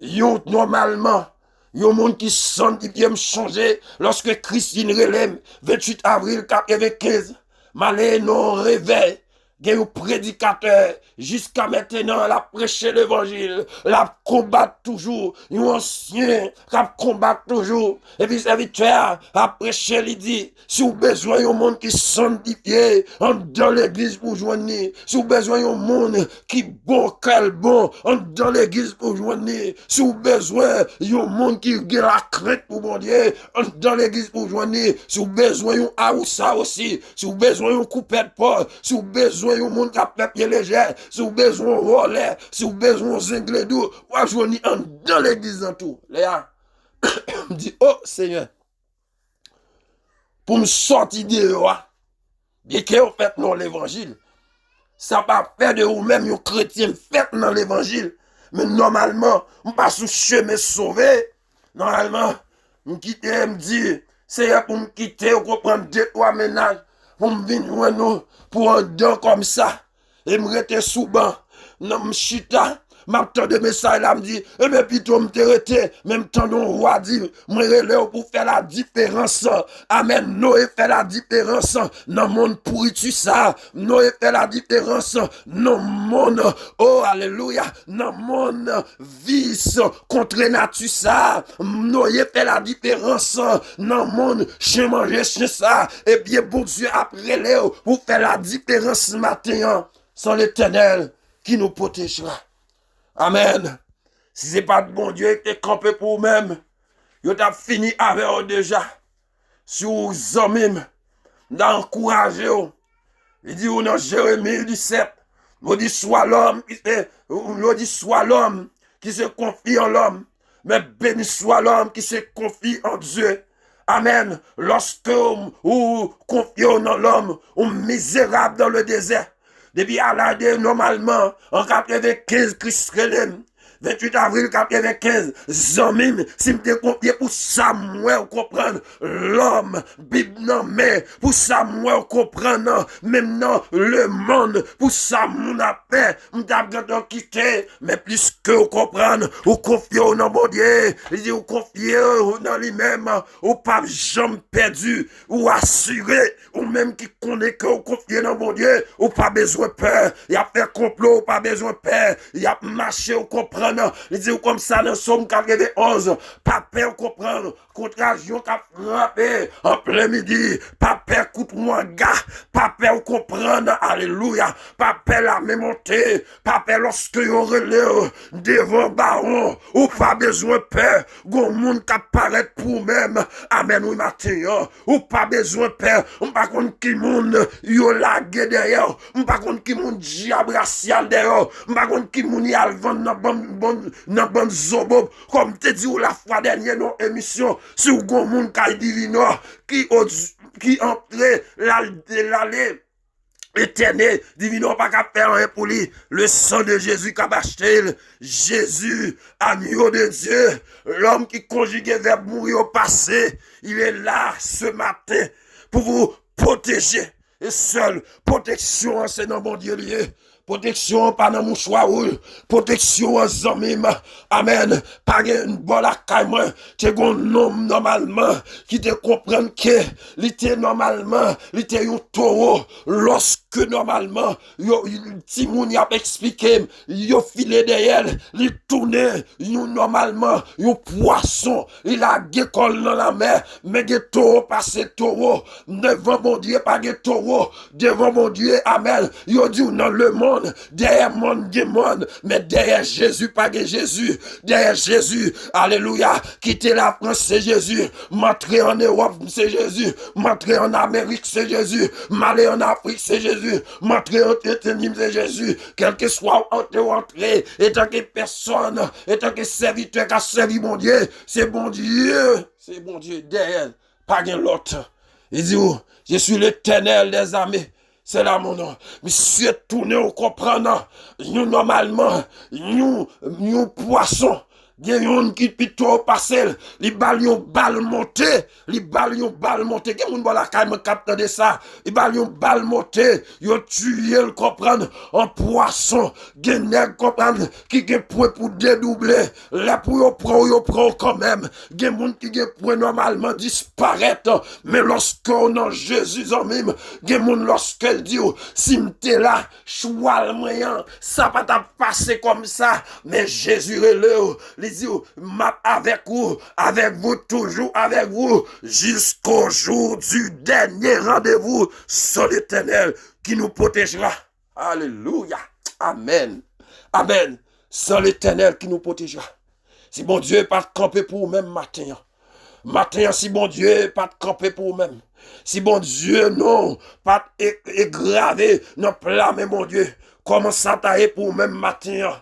yo, normalement, yon monde qui sent qui vient me changer lorsque Christine relève 28 avril 95 malé non réveil gen un prédicateur jusqu'à maintenant la prêcher l'évangile la combattre toujours un ancien la combattre toujours et puis serviteur a prêcher il dit si vous besoin un monde qui sanctifié dans l'église pour joindre si vous besoin un monde qui bon quel bon dans l'église pour joindre si vous besoin un monde qui a la crainte pour bon Dieu dans l'église pour joindre si vous besoin un aoussa aussi si vous besoin un coupé de porc si vous besoin un monde qui a papier léger, si vous besoin de relais, si vous besoin de zingle doux, ou journée dans l'église en tout. Léa, me dit, oh Seigneur, pour me sortir de là, bien que vous faites dans l'évangile, ça va faire de vous-même un chrétien fait dans l'évangile, mais normalement, on pas sous chemin sauvé, normalement, me quitter, me dire, Seigneur, pour me quitter, vous comprendre 2-3 ménages, pour me venir nous pour un don comme ça et me rester sous banc non me chita m'attend de message là me dit et mais plutôt me rester même temps don roi dit moi relève pour faire la différence amen Noé fait la différence dans monde pourritu ça Noé fait la différence dans monde oh alléluia dans monde vice contre nature ça Noé fait la différence dans monde chez manger chez ça et bien bon Dieu après Léo pour faire la différence ce matin sans l'Éternel qui nous protégera. Amen. Si c'est pas de bon Dieu qui est campé pour vous-même, vous avez fini avec eux déjà. Si vous avez d'encourager, il dit dans Jérémie 17, il dit soit l'homme qui se confie en l'homme, mais béni soit l'homme qui se confie en Dieu. Amen. Lorsque vous confiez en l'homme, vous misérable dans le désert. Depuis à l'année, normalement, en 95, Christ relève. 28 avril 95, Zamim, si me confié pour Samuel comprendre l'homme, Bible non mais pour Samuel comprendre même non le monde pour Samuel a paix, m't'a quitté, mais plus que vous comprendre, ou confier dans bon Dieu, il dit ou confier dans lui-même, ou pas jamais perdu, ou assuré, ou même qui connaît que vous confiez dans bon Dieu, ou pas besoin de peur, il y a fait complot, pas besoin de peur, il y a marché, ou comprendre. Il dit comme ça dans Somme 91, pas peur comprendre, contraction qui a frappé en plein midi, pas peur contre-moi gars, pas peur comprendre, alléluia, pas peur la même montée, pas peur lorsque vous relève devant baron, ou pas besoin de peur, gon monde qui apparaît pour même, amen oui matin, ou pas besoin de peur, on pas contre qui monde yo lagué derrière, on pas contre qui monde diable racial derrière, on pas contre qui monde y a le vent dans bonne zobo comme te dit ou la fois dernière dans émission sur gon monde kay divino qui entré l'allée éternel divino pas qu'à faire rien pour lui le sang de Jésus qu'a acheté Jésus agneau de Dieu l'homme qui conjuguait verbe mourir au passé il est là ce matin pour vous protéger et seul protection c'est dans bon Dieu lié. Protection pas dans mon choix protection en zamim. Amen. Pas une bonne caille moi, tu gon nom normalement qui te comprendre que l'été normalement, l'été un taureau lorsque normalement yo ti moun y a expliqué, yo filé derrière, li tourner, yo normalement, yo poisson, il a gécole dans la mer, mais ge taureau passé taureau, devant mon Dieu pas ge taureau, devant mon Dieu, amen. Yo dit dans le monde derrière monde, mais derrière Jésus, pas de Jésus. Derrière Jésus, alléluia. Quitter la France, c'est Jésus. M'entrer en Europe, c'est Jésus. M'entrer en Amérique, c'est Jésus. M'aller en Afrique, c'est Jésus. M'entrer en États-Unis, c'est Jésus. Quel que soit entré, et tant que personne, et tant que serviteur qui a servi mon Dieu, c'est bon Dieu. C'est bon Dieu. Derrière, pas de l'autre. Il dit, je suis l'Éternel des armées. C'est là mon nom. Monsieur tourné au comprendre. Nous normalement, nous poissons. Gen yon qui plutôt passé, li bal yon bal monté, gen moun la kay me capte de ça, li bal yon bal monté, yo tué le comprendre en poisson, gen nèg comprendre qui gen point pour dédoubler, là pour yo prend quand même, gen moun qui gen point normalement disparaître, mais lorsque on en Jésus en même, gen moun lorsqu'elle dit si m'te là, choix moyen, ça pas t'a passer comme ça, mais Jésus est là. Dit, avec vous, toujours avec vous, jusqu'au jour du dernier rendez-vous, c'est l'Éternel qui nous protégera. Alléluia. Amen. Amen. C'est l'Éternel qui nous protégera. Si bon Dieu pas camper pour vous-même matin, si bon Dieu pas camper pour vous-même. Si bon Dieu non, pas gravé non plat, mais mon Dieu, comment ça taille pour vous-même matin,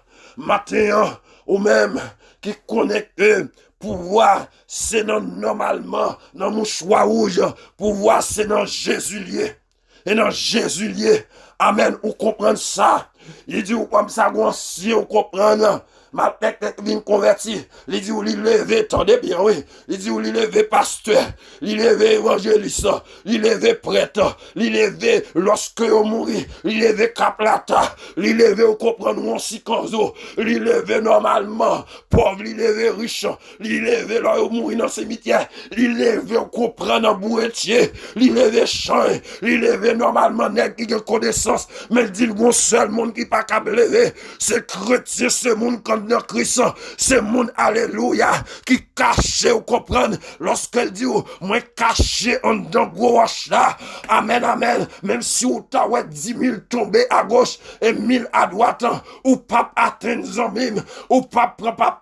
ou même qui connaît que pouvoir c'est normalement dans mon choix rouge, pouvoir c'est dans Jésus lié. Et dans Jésus lié. Amen, ou comprendre ça. Il dit ou comme ça si on comprend ma tête vient converti. Il dit ou li levé, attendez bien oui. Il dit ou li levé pasteur, il levé évangéliste, il levé prêtre, il levé lorsque on mourit, il levé caplata, il levé au comprendre on si kanzo, il levé normalement pauvre, il levé riche, il levé là au mourir dans cimetière, il levé au comprendre bourretier, il levé champ, il levé normalement nèg qui a connaissance, mais il dit le seul monde qui pas capable lever, c'est chrétien, c'est monde dans Christ, c'est mon alléluia qui caché ou comprendre lorsqu'elle dit moi caché en dans gros là. Amen, amen. Même si ou ta 10 000 tombés à gauche et 1000 à droite, ou pas atteindre même, ou pas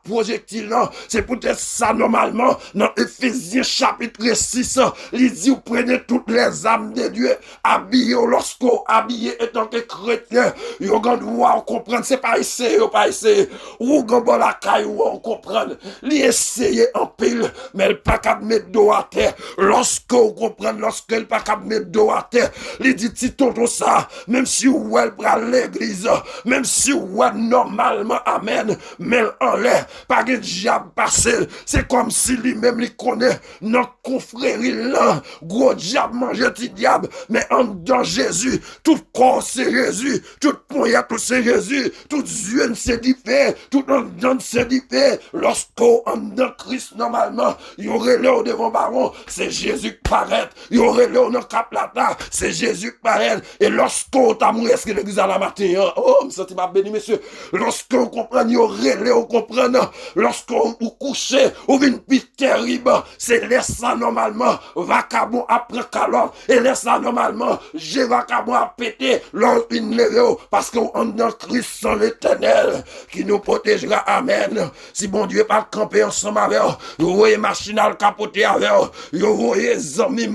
projectile, non. C'est peut-être ça normalement dans Éphésiens chapitre 6, il dit vous prenez toutes les âmes de Dieu, habillez lorsqu'on habillé étant que chrétien, vous doit comprendre, c'est pas essayer, pas essayer. Ou gombo la caillou on comprendre li essayer en pile mais elle pas capable mettre dos à terre lorsque on comprend lorsque elle pas capable mettre dos à terre li dit ti tonton ça même si ou elle prend l'église même si ou normalement amen mais en l'air pas de diable passé c'est comme si lui même lui connaît non confrérie là gros diable manger petit diable mais en dans Jésus tout corps c'est Jésus tout point tout c'est Jésus tout yeux c'est différent tout dans c'est différent lorsqu'on dans Christ normalement il y aurait là devant baron c'est Jésus qui paraît il y aurait là dans caplata c'est Jésus qui paraît et lorsqu'on t'a mouru est-ce que l'église à la matin oh me senti ma béni monsieur lorsqu'on comprend il y aurait là on comprend lorsqu'on ou couché ou une pite terrible c'est laisse ça normalement vacabon après calor et laisse ça normalement j'ai vacabon à péter lors une lèvre parce qu'on dans Christ sans l'Éternel qui nous protégera amen si bon Dieu pas camper ensemble avec vous voyez machinal capoter avec vous voyez amis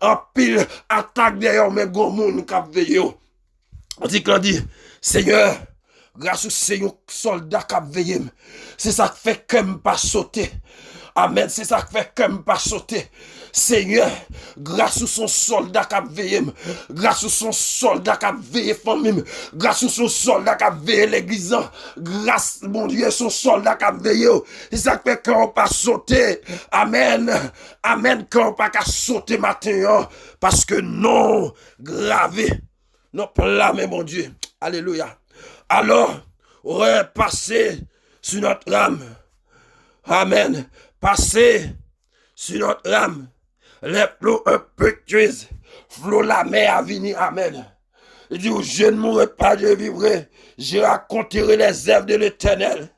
en pile attaque derrière mais gon moun k'ap veille on dit Seigneur grâce au Seigneur soldat k'ap veille c'est ça qui fait que me pas sauter amen c'est ça qui fait que me pas sauter Seigneur, grâce à son soldat qui a veillé, grâce à son soldat qui a veillé famille, grâce à son soldat qui a veillé l'église, grâce, mon Dieu, son soldat qui a veillé, c'est ça fait qu'on pas sauter. Amen. Amen, qu'on pas qu'à sauter matin, parce que non, gravé, non, blâmer, mon Dieu. Alléluia. Alors, repasser sur notre âme. Amen. Passer sur notre âme. Les flots impétueux, flot la mer à venir. Amen. Il dit, je ne mourrai pas, je vivrai. Je raconterai les œuvres de l'Éternel.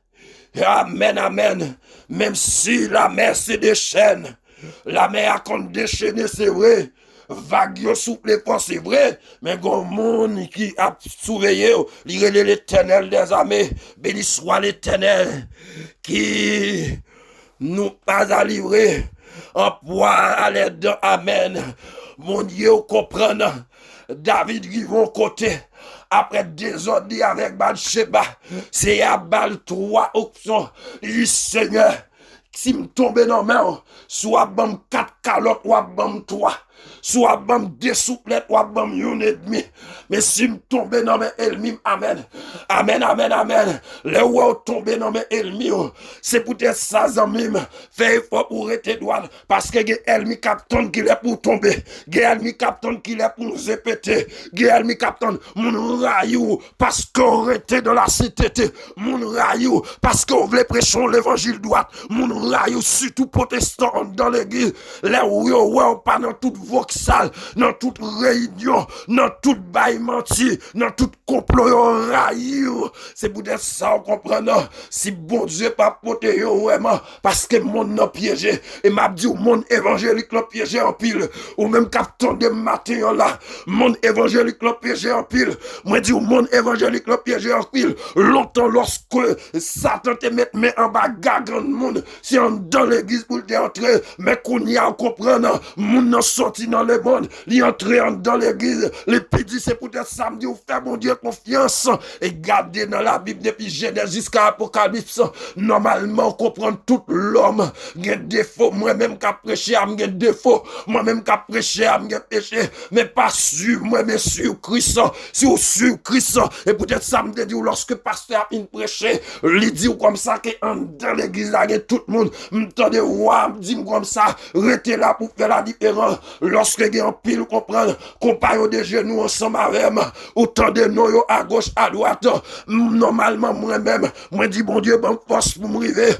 Amen, amen. Même si la mer se déchaîne, la mer a qu'on déchaîné, c'est vrai. Vague souple pas, c'est vrai. Mais gon monde qui a surveillé, il est l'Éternel des armées. Béni soit l'Éternel qui nous pas à livrer en poids à l'aide. Amen. Mon Dieu, comprendre. David qui vont côté. Après désordre avec Bathsheba, c'est à balle 3 options. Il dit, Seigneur, si me tombe dans la main, soit bam 4 calottes, ou bam 3. Soit bam 2 souplettes, ou bam 1,5. Mais si me tombe dans mes ennemis, amen. Amen, amen, amen. Le ou tombe dans mes ennemis, c'est peut-être ça, amis. Fait effort pour rester droit. Parce que les ennemis captent qu'il est pour tomber. Les ennemis captent qu'il est pour nous répéter. Les ennemis captent mon raillou parce qu'on était dans la cité. Mon raillou parce qu'on voulait prêcher l'évangile droit. Mon raillou surtout protestant dans l'église. Les ou pas dans toute voxale, dans toute réunion, dans toute bail menti, dans tout complot raillou. C'est pour dire ça, on comprend. Si bon Dieu pas poté vraiment, parce que mon n'a piégé, et m'a dit, mon évangélique l'a piégé en pile, ou même captant de matin là, mon évangélique l'a piégé en pile, moi dit, mon évangélique l'a piégé en pile, longtemps lorsque Satan te met en bagarre grand monde, si on dans l'église pour entrer, mais qu'on y a comprendre, mon n'a sorti dans le monde, il entrer dans l'église, les petits c'est peut-être samedi, ou faire mon Dieu confiance, et garder dans la Bible depuis Genèse jusqu'à Apocalypse, normalement comprendre tout l'homme, il y a des défauts, moi-même qui prêché, il y a des défauts, moi-même qui prêché, il y a péché, mais pas sur moi, mais sur Christ, sur Christ, et peut-être ça me dit, lorsque pasteur a prêché, il dit comme ça, que dans l'église, il y a tout le monde, m'entendez, me dit comme ça, restez là pour faire la différence, lorsque il y a un pile, comprendre, compagnon de genoux ensemble avec moi, autant de nous à gauche, à droite, normalement, moi-même, moi dis, bon Dieu, bonne force pour me river,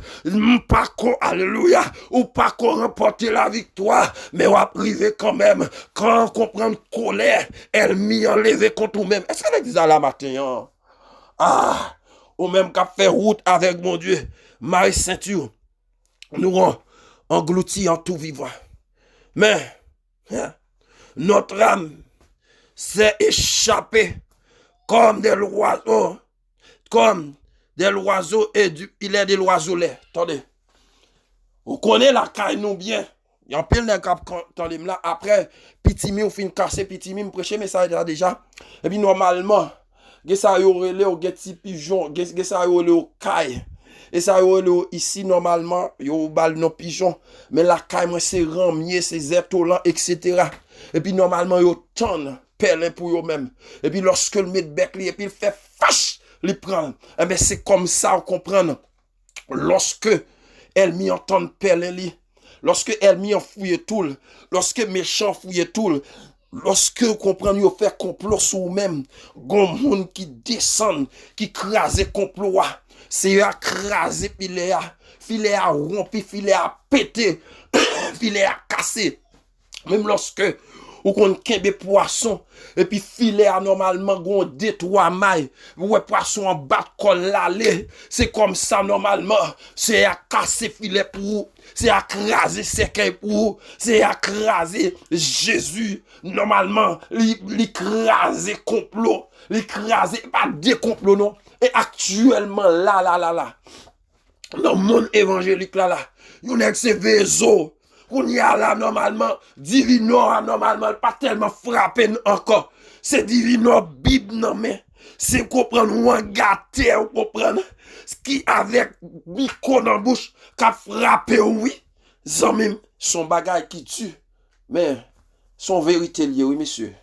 pas qu'on, alléluia, ou pas qu'on remporter la victoire, mais on va priver quand même, quand on comprend colère, elle m'y enlever contre nous-mêmes. Est-ce qu'elle dit ça la matin? Ah, ou même qu'à faire route avec mon Dieu, Marie ceinture, nous engloutis en tout vivant. Mais, notre âme s'est échappée comme des oiseaux, et il est de l'oiseaulet. Attendez. Vous connaissez la caille nous bien. Il y a un pile d'un cap là. Après, petit mi, ou fin casser, petit mi, me prêcher, mais ça déjà. Et puis, normalement, ça y aurait les petits pigeons, ça y aurait les cailles. Et ça y aurait ici, normalement, il y a nos pigeons. Mais la caille, moi, c'est ramier, c'est étoilant, etc. Et puis, normalement, il y a tant pelle pour eux-mêmes. Et puis, lorsque le met bec, et puis il fait fâche, il prend. Eh bien, c'est comme ça, on comprend. Lorsque elle m'y entend pelle, lorsque elle m'y fouille tout, lorsque méchant fouille tout, lorsque vous comprenez, vous faites complot sur vous-même, gon monde qui descend, qui crase complot, c'est à craser filet à rompi, filet à péter, filet à casser. Même lorsque ou qu'on kembe poisson et puis filet normalement gon 2-3 mailles ouais poisson en bas de col l'aller c'est comme ça normalement c'est à casser filet pour c'est à craser cercueil pour c'est à craser Jésus normalement l'écraser complot l'écraser pas des complots non et actuellement là dans le monde évangélique là yon a ces vaisseaux qu'on y a là normalement, divino normalement pas tellement frappé encore. C'est divino Bible non mais c'est comprendre ou en gâté ou comprendre ce qui avec micro dans bouche qu'a frappé oui, zami son bagage qui tue. Mais, son vérité lié, oui, monsieur.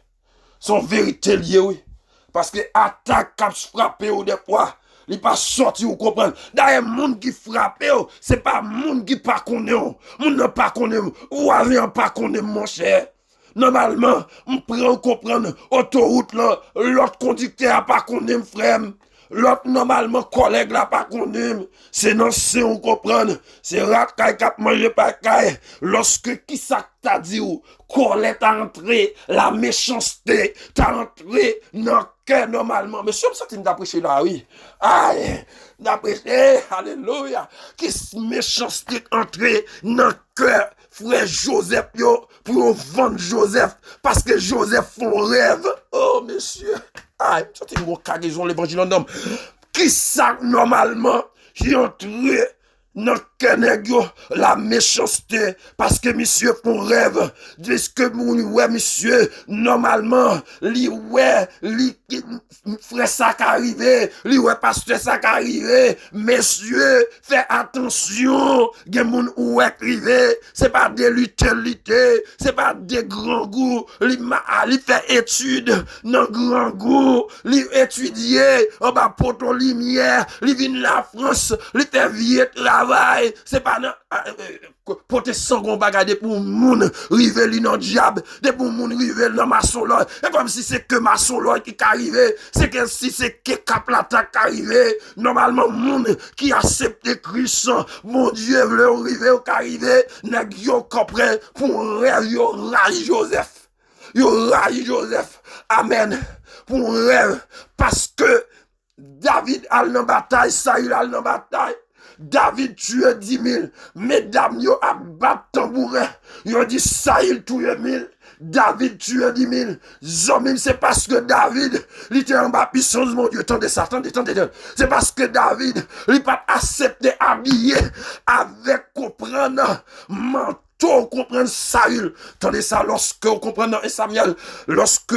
Son vérité lié, oui. Parce que attaque qui frappé ou des fois, il pas sorti ou comprendre. D'ailleurs, monde qui frappe, c'est pas monde qui pas connaît. Monde n'a pas connaît. Ou rien pas connaît, mon cher. Normalement, on prend comprendre autoroute là, l'autre conducteur a pas connaît, frère. L'autre, normalement, collègue là, pas qu'on c'est non, c'est on comprendre. C'est rat qui a mangé par caille. Lorsque qui ça t'a dit ou, Colette a entré, la méchanceté, t'a entré dans le cœur normalement. Monsieur, ça tu m'as prêché là, oui. Aïe, m'as prêché, alléluia. Qui méchanceté entré dans le cœur, frère Joseph, yo, pour vendre Joseph, parce que Joseph font rêve. Oh, monsieur. Ah, ça c'est une cargaison l'évangile en homme. Qui ça normalement, j'ai entré dans la méchanceté, parce que monsieur font rêve, de ce que mon ouais monsieur, normalement, li ouais, li frère ça qui arrivé, li ouais pasteur ça qui arrivé, messieurs, faites attention, gen moun ouais privé, c'est pas des l'utilité, c'est pas des grands goûts, li fait étude dans grand goût, li étudier, en bas pour ton lumière, li vient la France, li fait vieux travail, c'est pas pour te sangon bagade pour moun rive li nan diable, de pour moun rive dans maçon là, et comme si c'est que maçon là qui arrivé, c'est que si c'est que Kaplata qui arrivé, normalement moun qui accepte Christ, mon Dieu veut arriver au arrivé, nèg yo comprend pour rêve yo raille Joseph. Yo raille Joseph. Amen. Pour rêve parce que David a dans bataille, Saül a dans bataille. David tue 10 000. Mesdames, yo a bat tambourin. Yo dit Saül tue 1000. David tue 10 000. Zomim, c'est parce que David, il était en bas puissance, mon Dieu. Tendez ça, tendez. C'est parce que David, il pas accepté habiller avec comprendre manteau, comprendre Saül. Tendez ça, lorsque on comprend dans Samuel, lorsque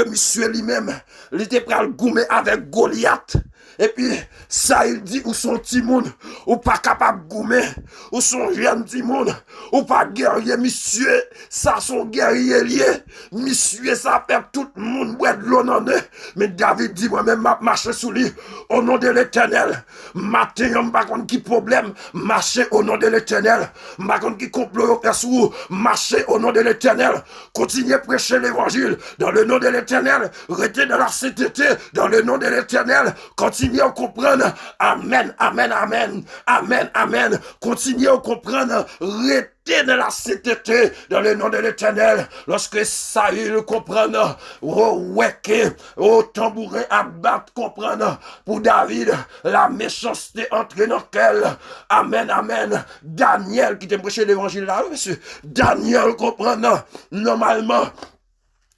monsieur lui-même, il était prêt à le goumer avec Goliath. Et puis, ça, il dit, ou son petit monde, ou pas capable de goumer, ou son jeune petit monde, ou pas guerrier, monsieur, ça, son guerrier lié, monsieur, ça fait tout le monde boire de l'eau dans eux. Mais David dit, moi-même, m'a marché sous lui, au nom de l'Éternel. Matin, y'a pas contre qui problème, marcher au nom de l'Éternel. Pas contre qui complot, au sous, marcher au nom de l'Éternel. Continuez à prêcher l'évangile, dans le nom de l'Éternel. Restez dans la sainteté, dans le nom de l'Éternel. Continuez à comprendre. Amen, amen, amen. Amen, amen. Continuez à comprendre. Restez dans la sainteté, dans le nom de l'Éternel. Lorsque Saül comprendre, au tambourin à battre, comprendre. Pour David, la méchanceté entre dans quel. Amen, amen. Daniel, qui t'a prêché l'évangile là, monsieur. Daniel comprendre. Normalement,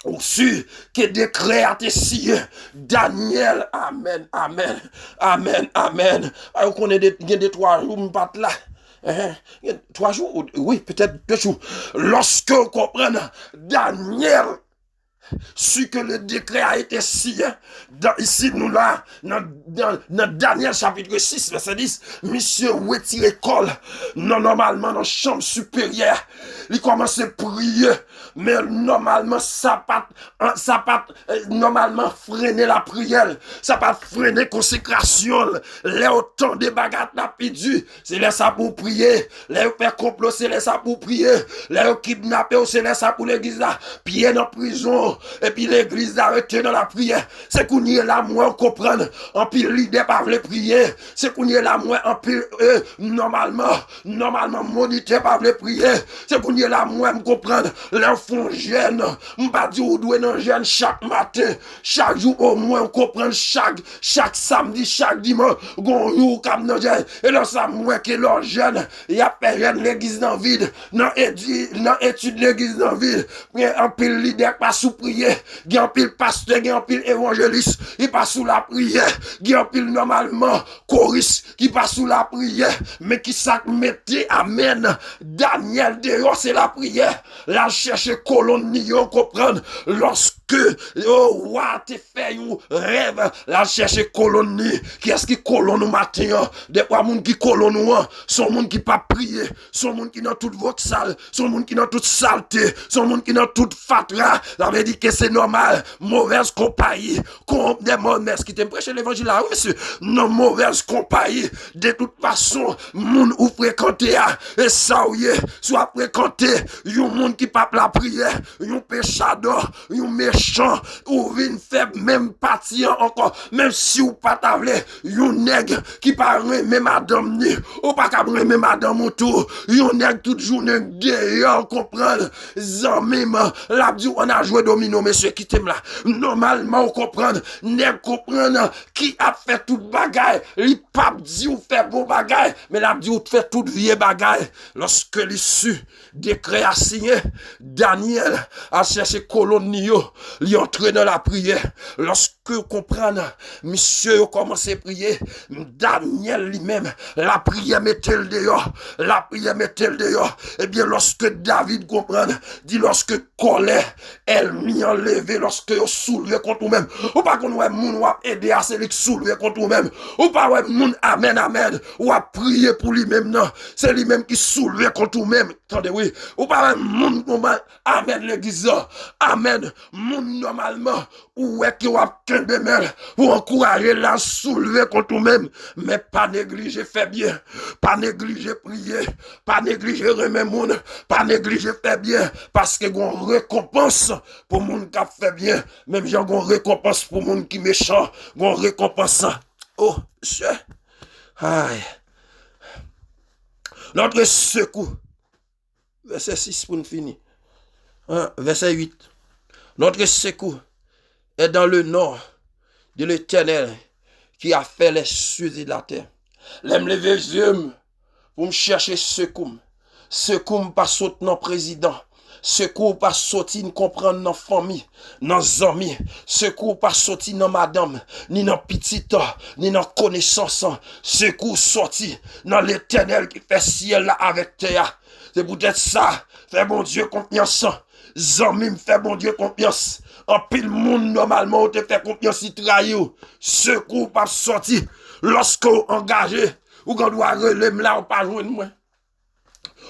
au su que décret a été signé. Daniel, amen, amen, amen, amen. Alors qu'on est des 3 jours, on pas là. 3 jours, oui, peut-être 2 jours. Lorsque on comprend, Daniel, su que le décret a été signé, ici nous là, dans Daniel chapitre 6, verset 10, monsieur retire école, normalement dans la chambre supérieure, il commence à prier, mais normalement ça pas normalement freiner la prière, ça pas freiner consécration, les autant de bagarres n'a perdu, c'est là ça pour prier, les faire complot, c'est là ça pour prier, les kidnapper, c'est là ça pour l'église là, pied dans prison. Et puis l'église arrêtée dans la prière. C'est qu'on y est là, moi, on comprend. En pile, l'idée pas veut prier. C'est qu'on y est là, moi, en pile, normalement, moniteur pas veut prier. C'est qu'on y est là, moi, me comprendre. L'enfant jeune, m'pas dire où doit non jeune chaque matin, chaque jour au moins, on comprend chaque samedi, chaque dimanche, gon jour comme non jeune. Et là, ça, moi, que l'on jeune, y a personne l'église dans vide, non étude l'église dans vide. Mais en pile, l'idée pas sous prier, il y a un pile pasteur, il y a un pile évangéliste, il passe sous la prière, il y a un pile normalement choriste qui passe sous la prière, mais qui s'acmettait, amen. Daniel dehors, c'est la prière, la chercher colonne, comprendre, lorsque lorsque roi te fait un rêve, la chercher colonne, qui est-ce qui colonne matin, des fois moun qui colonne son monde qui pas prier, son monde qui dans toute votre salle, son monde qui dans toute saleté, son monde qui dans toute fatra, ça veut dire que c'est normal, mauvaise compagnie, des mauvaises qui t'aiment prêcher l'évangile là, oui monsieur, non mauvaise compagnie, de toute façon, moun ou fréquenter, et ça oui, soit fréquenter, yon moun qui pas la prière, yon péchador, yon méchant, ou vin faible, même parti encore, même si ou pas tavle, yon nègre qui pas même madame ni, ou pas ka même madame ou tout, yon nègre toute journée dehors, comprendre, zanmim, la dit on a joué domino, monsieur qui t'aime là, normalement on comprendre, nègre comprendre, qui a fait toute bagaille, li pas dit ou fait bon bagaille, mais la dit ou fait toute vieille bagaille, lorsque l'issue décret a signé, Daniel a cherché colonio, li entré dans la prière, lorsque vous comprenez, monsieur commence à prier, Daniel lui-même, la prière mettait-elle dehors, la prière mettait-elle dehors, et bien lorsque David comprend, dit lorsque colère, elle m'y enlevé, lorsque vous soulevez contre vous-même, ou pas qu'on ouais moun ou aider à celui qui soulever contre vous-même, ou pas ouais moun amen amen, ou à prier pour lui-même non, c'est lui-même qui soulevez contre vous-même, attendez oui, ou pas ouais moun amen l'église, amen, moun normalement, ou est qui ou a ou encourager la soulever contre vous-même, mais pas négliger faire bien, pas négliger prier, pas négliger remettre moun, pas négliger faire bien, parce que gon récompense pour moun qui fait bien, même j'ai gon récompense pour moun qui méchant, gon récompense. Oh, monsieur, aïe, notre secours, verset 6 pour nous finir, verset 8, notre secours est dans le nom de l'Éternel qui a fait les cieux et la terre. L'aime lever les yeux pour me chercher secours. Secours pas sauter dans président. Secours pas sortir comprendre dans famille, dans amis. Secours pas sortir dans madame, ni dans petite, ni dans connaissance. Secours sortir dans l'Éternel qui fait ciel là avec terre. C'est peut-être ça. Fais bon Dieu confiance. Zami me fait bon Dieu confiance. En pile monde normalement on te fait confiance si trahi ou. Secours pas sorti lorsque vous engagé ou qu'on doit relever là ou pas joindre moi.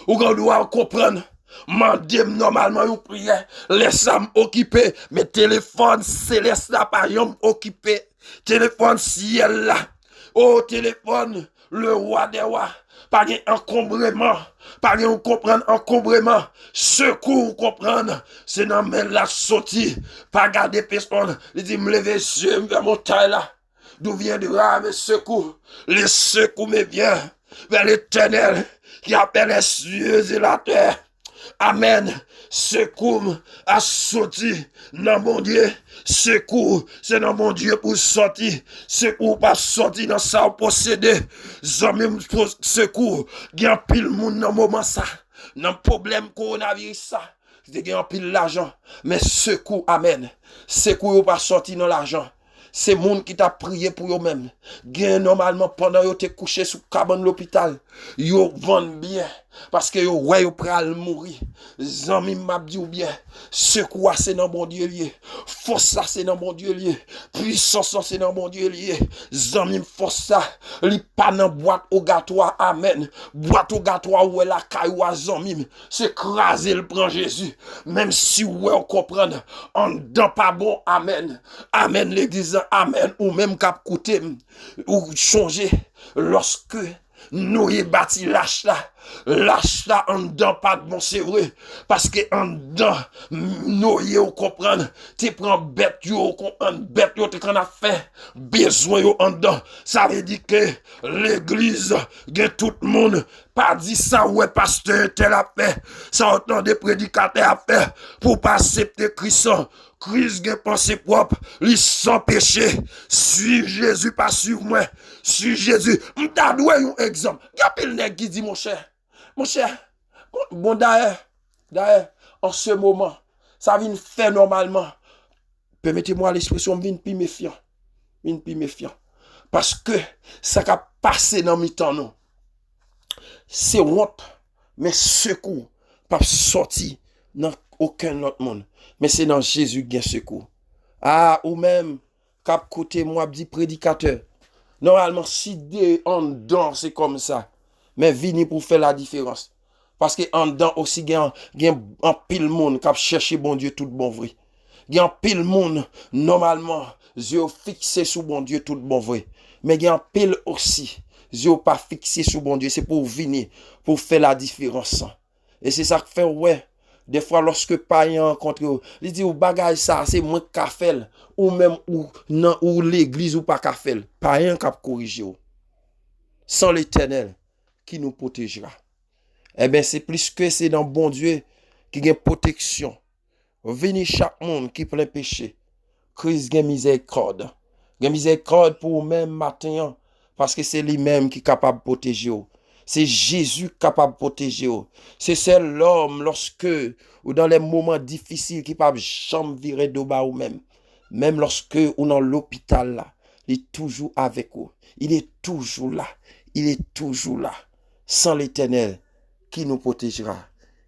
Ou qu'on doit comprendre. Mandem normalement vous priez, laissez m'occuper, mais téléphone céleste là par exemple occupé. Téléphone ciel là. Oh téléphone le roi des rois. Pas encombrement, pas comprendre encombrement, secours comprendre, c'est dans la sortie, pas garder personne, il dit me lever yeux vers mon taille là, d'où vient de là mes secours, les secours me viennent vers l'Éternel qui appelle les cieux et la terre. Amen. Secours a sorti dans mon Dieu. Secours, c'est dans mon Dieu pour sortir. Secours pas sortir dans ça posséder. Zami secours, il y a pile monde dans moment ça. Dans problème coronavirus ça. Il y a pile l'argent. Mais secours, amen. Secours pas sortir dans l'argent. C'est monde qui t'a prié pour eux-mêmes. Gain normalement pendant que tu es couché sous cabane l'hôpital, yo vendent bien parce que yo ouais yo pral mourir. Zami m'a dit ou bien secours c'est dans mon Dieu lié. Force ça c'est dans mon Dieu lié. Puissance c'est dans mon Dieu lié. Zami force ça, li pas dans boîte au gâteau amen. Boîte au gâteau où la caillou à zami, c'est craser le prend Jésus. Même si ouais on comprendre en dedans pas bon amen. Amen l'église amen ou même cap coûter ou changer lorsque nous y bâti lâche là en dedans pas de bon c'est vrai parce que en dedans nous y au comprendre tu prends bête yo comprendre bête yo tu qu'on a fait besoin yo en dedans ça veut dire que l'église gain tout le monde pas dit ça ouais pasteur tel a fait ça autant des prédicateurs a fait pour pas accepter Christ. Christ gen pensée propre, li sans péché. Suivre Jésus, pas suivre moi. Suivre Jésus. M'ta doué un exemple. Y'a pile nèg qui dit mon cher, bon d'ailleurs, en ce moment, ça vient faire normalement. Permettez-moi l'expression, vient plus méfiant. Parce que ça a passé dans mi-temps non. C'est honte, mais secours pas sorti dans aucun autre monde. Mais c'est dans Jésus qui a secours. Ah, ou même, cap côté moi, dit prédicateur. Normalement, si des en dedans, c'est comme ça. Mais vini pour faire la différence. Parce que en dedans aussi, il y a un pile monde qui a cherché bon Dieu tout bon vrai. Il y a un pile monde, normalement, yeux fixés sur bon Dieu tout bon vrai. Mais il y a un pile aussi, yeux pas fixés sur bon Dieu. C'est pour venir, pour faire la différence. Et c'est ça que fait, ouais. Des fois, lorsque païen rencontre, il dit, ou bagage ça, c'est moins qu'à faire. Ou même, ou, non, ou l'église ou pas qu'à faire. Païen qui a corrigé. Sans l'Éternel, qui nous protégera. Eh bien, c'est plus que c'est dans bon Dieu qui a protection. Veni chaque monde qui plein péché. Christ a miséricorde. Il a miséricorde pour vous-même matin. Parce que c'est lui-même qui est capable de protéger. C'est Jésus capable de protéger. C'est seul l'homme lorsque, ou dans les moments difficiles, qui ne peut jamais virer de bas ou même. Même lorsque, ou dans l'hôpital là, il est toujours avec vous. Il est toujours là. Il est toujours là. Sans l'Éternel, qui nous protégera?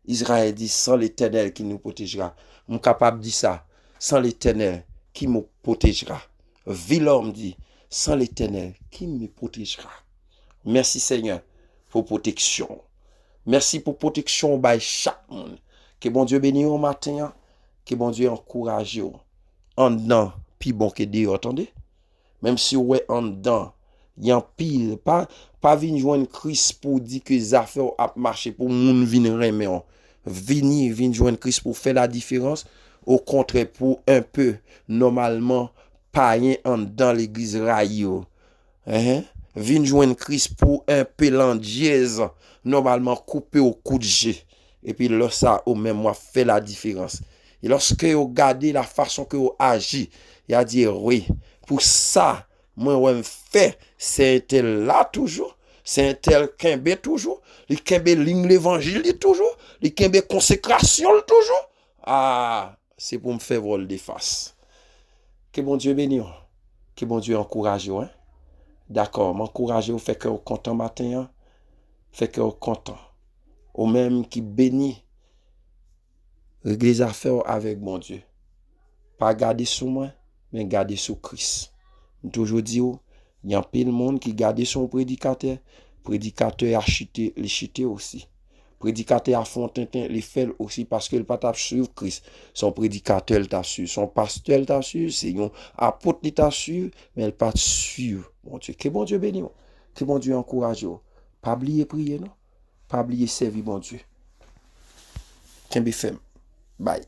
Israël dit, sans l'Éternel qui nous protégera. Je suis capable de dire ça. Sans l'Éternel, qui me protégera? Vilhomme dit, sans l'Éternel, qui me protégera? Merci Seigneur pour protection. Merci pour protection by chaque monde. Que bon Dieu bénisse au matin. Que bon Dieu encourage vous. En dedans, puis bon que Dieu, attendez. Même si vous êtes en dedans, il y a un pile. Pas venir joindre Christ pour dire que les affaires ont marché pour moun venir remer. Venir joindre Christ pour faire la différence. Au contraire, pour un peu, normalement, païen en dans l'église rayo. Venir joindre Christ pour un peu l'andièse, normalement coupé au coup de G. Et puis là, ça, au même moi, fait la différence. Et lorsque vous regardez la façon que vous agissez, il a dit, oui, pour ça, moi, je fais, c'est un tel là toujours, c'est un tel kembe toujours, le kembe ligne l'évangile toujours, le kembe consécration toujours. Ah, c'est pour me faire vol des faces. Que bon Dieu bénisse, que bon Dieu encourage, hein? D'accord, m'encourage, vous fait que vous content matin, fait que vous content. Ou même qui bénit, régler les affaires avec bon Dieu. Pas garder sur moi, mais garder sur Christ. Je toujours dit, il y a un peu de monde qui garde son prédicateur. Prédicateur a chuté, les chuté aussi. Prédicateur a fontintin, les fait aussi parce que le pas suivre Christ. Son prédicateur t'a su, son pasteur t'a su, c'est un apôtre t'a su, mais elle pas suivre. Bon Dieu, que bon Dieu bénisse, que bon Dieu encourage. Pas oublier prier, non? Pas oublier servir bon Dieu. Kembe fem. Bye.